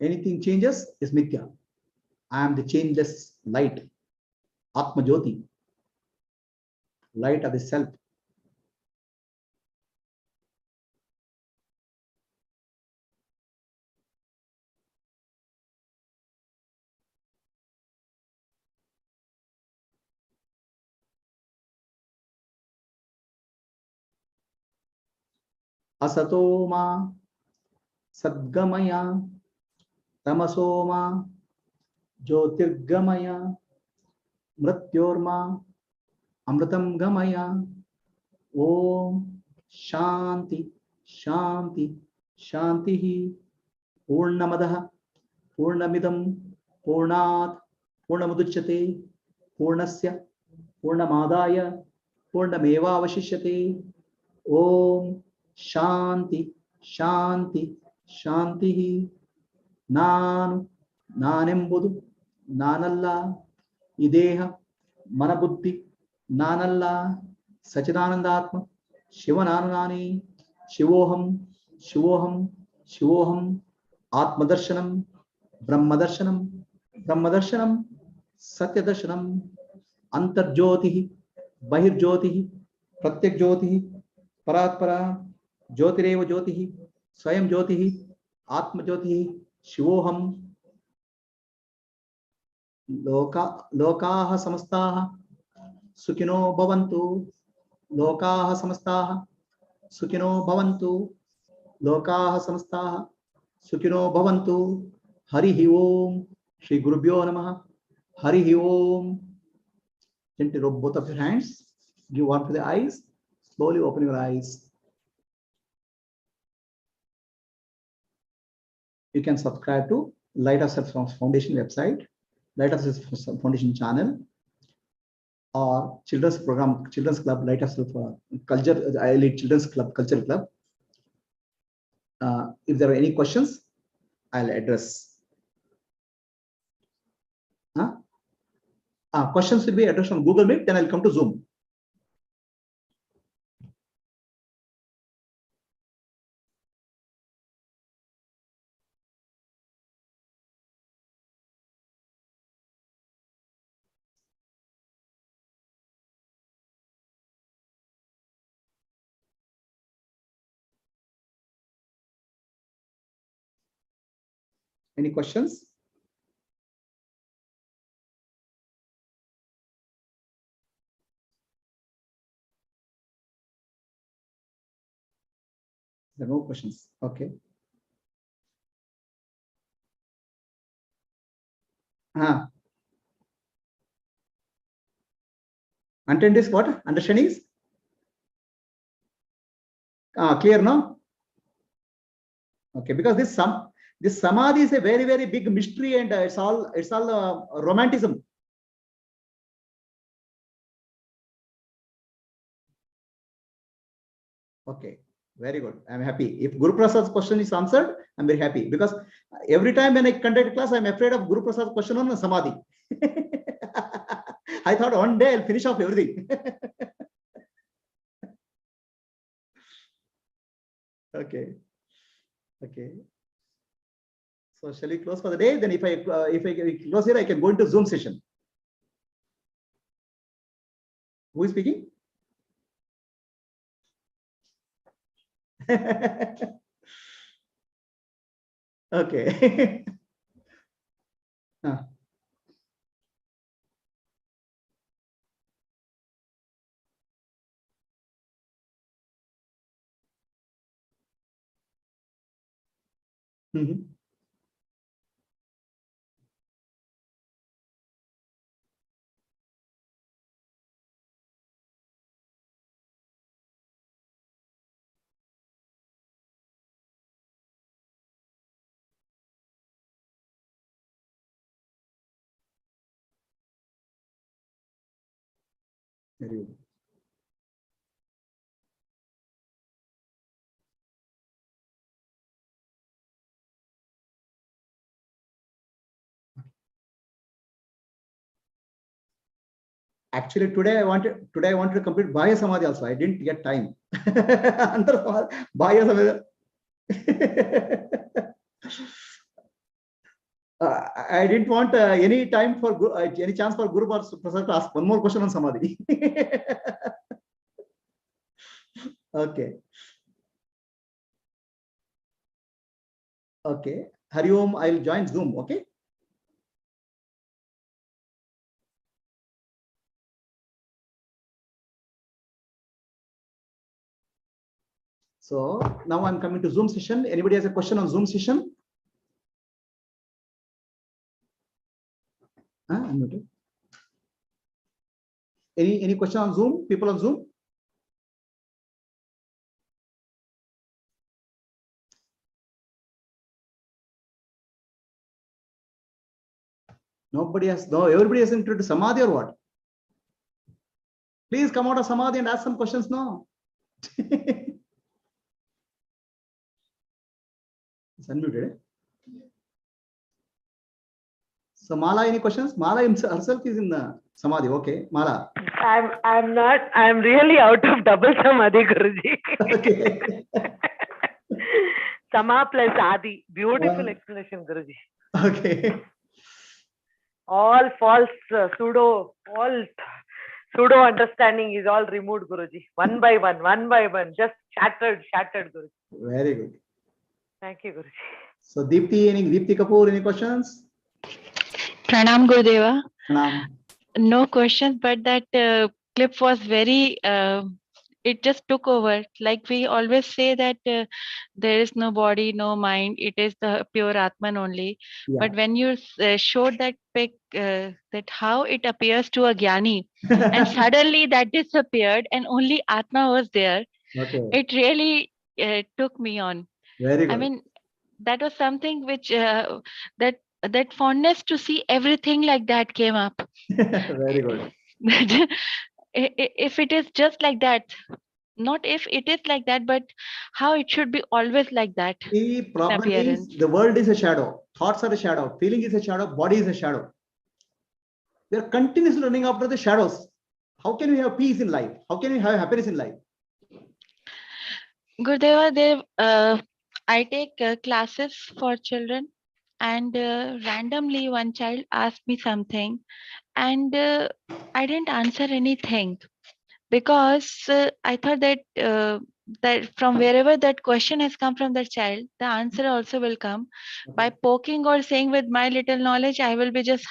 Anything changes is mithya. I am the changeless light, Atma Jyoti, light of the self. Asatoma, Sadgamaya, Tamasoma, Jyotirgamaya, Mrityorma, Amritam Gamaya. Om Shanti, Shanti. Shantihi. Purnamadah. Purnamidam. Purnat. Purnamuduchyate. Purnasya. Purnamadaya. Purnameva avashishyate. Om Shanti. Shanti. Shantihi. Nanu. Nanembudu. Nanalla. Ideha. Manabuddhi. Nanalla. Sachidanandatma. Shivananani. Shivoham. Shivoham. Shivoham. Atmadarshanam. Brahmadarshanam. Brahmadarshanam. Satyadarshanam. Antarjyotihi. Bahirjyotihi. Pratyak Jyotihi. Paratpara. Jyotireva Jyotihi. Swayam Jyotihi. Atma Jyotihi. Shivoham. Lokaha Samastaha. Sukhino Bhavantu. Lokaha Samastaha. Sukhino Bhavantu. Lokaha Samastaha. Sukhino Bhavantu. Harihi Om. Shri Gurubhyo Namaha. Harihi Om. Gently rub both of your hands. Give warmth to the eyes. Slowly open your eyes. You can subscribe to Light of Self Foundation website, Light of Self Foundation channel, or children's program, children's club, Light of Self Culture, Elite Children's Club, Culture Club. If there are any questions, I'll address. Questions will be addressed on Google Meet, then I'll come to Zoom. Any questions? There are no questions. Okay. Intent is what? Understanding is clear now? Okay, because this samadhi is a very, very big mystery, and it's all romanticism. Okay, very good. I'm happy. If Guru Prasad's question is answered, I'm very happy, because every time when I conduct a class, I'm afraid of Guru Prasad's question on samadhi. I thought one day I'll finish off everything. Okay. Okay. So shall we close for the day? Then if I close here, I can go into Zoom session. Who is speaking? Okay. Mm-hmm. Very good. Actually, today I wanted to complete Bhaya Samadhi also. I didn't get time. Under Bhaya Samadhi. I didn't want any time for any chance for Guru Prasad to ask one more question on Samadhi. Okay. Okay. Hari Om, I'll join Zoom. Okay. So now I'm coming to Zoom session. Anybody has a question on Zoom session? Any question on Zoom? People on Zoom? Everybody has entered Samadhi or what? Please come out of Samadhi and ask some questions now. It's unmuted. So Mala, any questions? Mala herself is in the Samadhi. Okay, Mala. I'm not. I'm really out of double Samadhi, Guruji. Okay. Sama plus Adi. Beautiful explanation, Guruji. Okay. All false pseudo understanding is all removed, Guruji. One by one, just shattered, Guruji. Very good. Thank you, Guruji. So Deepti Kapoor, any questions? Pranam Gurudeva. Pranam. No questions, but that clip was very, it just took over. Like we always say that there is no body, no mind, it is the pure Atman only. Yeah. But when you showed that pic, that how it appears to a Jnani, and suddenly that disappeared and only Atma was there, Okay. it really took me on. Very good. I mean, that was something which, that fondness to see everything like that came up. Very good. If it is just like that, not if it is like that, but how it should be always like that. The problem appearance. is the world is a shadow, thoughts are a shadow, feeling is a shadow, body is a shadow. We are continuously running after the shadows. How can we have peace in life? How can we have happiness in life? Gurudeva, I take classes for children, and randomly one child asked me something, and I didn't answer anything, because I thought that that from wherever that question has come from that child, the answer also will come. Okay. By poking or saying with my little knowledge, I will be just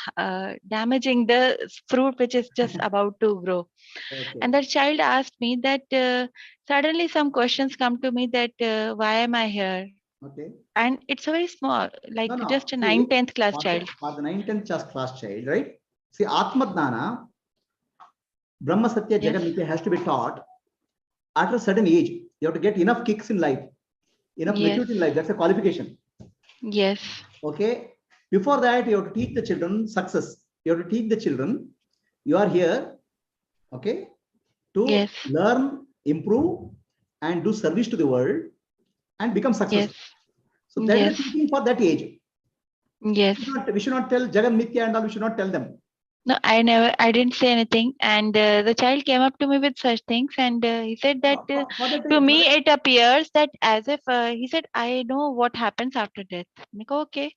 damaging the fruit which is just about to grow. Okay. And that child asked me that suddenly some questions come to me that why am I here? Okay. And it's a very small, like No. just a See, 9th, 10th class child. For the 9th, 10th class child, right? See, Atma Dhyana, Brahma Satya Yes. Jagat Mithya has to be taught after a certain age. You have to get enough kicks in life, enough Yes. maturity in life. That's a qualification. Yes. Okay. Before that, you have to teach the children success. You have to teach the children, you are here, okay, to Yes. learn, improve, and do service to the world and become successful. Yes. So that Yes. is thinking for that age. Yes. We should not tell Jagan Mithya and all, we should not tell them. No, I didn't say anything. And the child came up to me with such things, and he said that to me it appears that as if he said, I know what happens after death. I'm like, okay.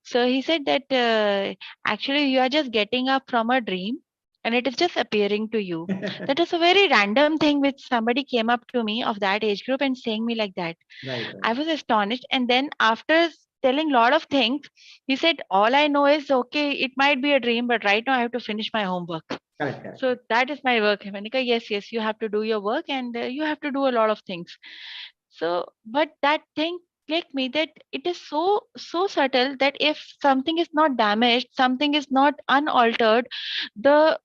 So he said that actually you are just getting up from a dream and it is just appearing to you. That is a very random thing which somebody came up to me of that age group and saying me like that. Right. I was astonished. And then after telling a lot of things, he said, all I know is, okay, it might be a dream, but right now I have to finish my homework. Correct. So that is my work. Manika, yes, you have to do your work, and you have to do a lot of things. So, but that thing clicked me that it is so subtle that if something is not damaged, something is not unaltered, the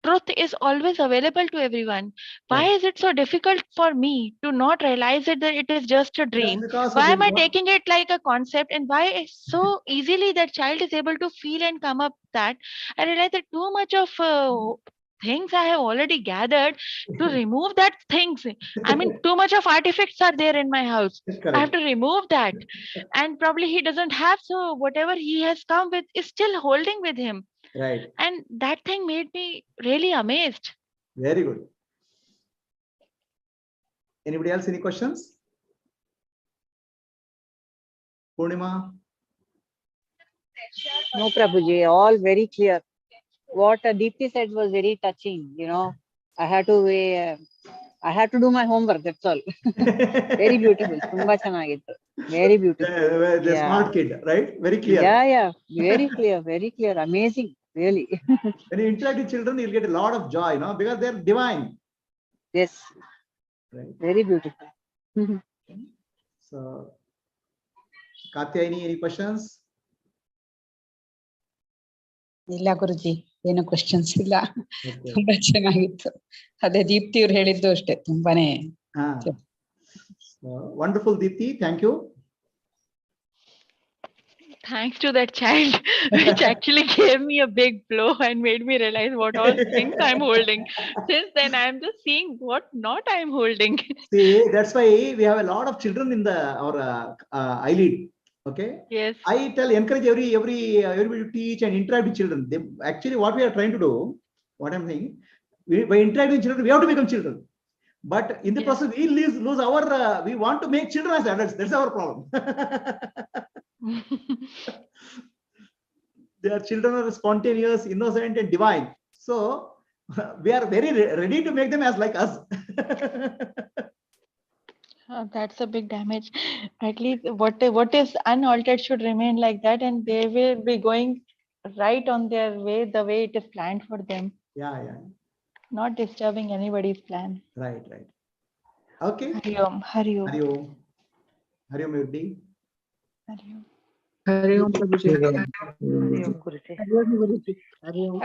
truth is always available to everyone. Why is it so difficult for me to not realize it, that it is just a dream? Why am I taking it like a concept, and why so easily that child is able to feel and come up that? I realize that too much of things I have already gathered to remove that things. I mean, too much of artifacts are there in my house. Correct. I have to remove that. And probably he doesn't have, so whatever he has come with is still holding with him. Right. And that thing made me really amazed. Very good. Anybody else? Any questions? Purnima? No, Prabhuji, all very clear. What Deepti said was very touching. You know, I had to do my homework. That's all. Very beautiful. Tumba chanagittu. Very beautiful. The smart kid, right? Very clear. Yeah. Very clear. Very clear. Amazing. Really. When you interact with children, you'll get a lot of joy, because they're divine. Yes. Right. Very beautiful. So, Katyayani, any questions? ಇಲ್ಲ ಗುರುಜಿ, ಏನು questions ಇಲ್ಲ. ತುಂಬಾ ಚೆನ್ನಾಗಿತ್ತು. ಅದೇ ದೀಪ್ತಿ ಅವ್ರು ಹೇಳಿದ್ದು ಅಷ್ಟೇ, ತುಂಬಾನೇ. Wonderful, Deepti. Thank you. thanks to that child, which actually gave me a big blow and made me realize what all things I'm holding. Since then, I'm just seeing what not I'm holding. See, that's why we have a lot of children in our eyelid. Okay. Yes. I encourage everybody to teach and interact with children. Actually, what we are trying to do, what I'm saying, by interacting with children, we have to become children. But in the process, we lose our. We want to make children as adults. That's our problem. Their children are spontaneous, innocent, and divine. So we are very ready to make them as like us. That's a big damage. At least what is unaltered should remain like that, and they will be going right on their way, the way it is planned for them. Yeah, yeah. Not disturbing anybody's plan. Right. Okay. Hari Om. Hari Om. Hari Om. Hari Om, Yudhi. Hari Om. Hari Om Prabhuji. Hari Om Guruji. Hari Om Guruji. Hari Om.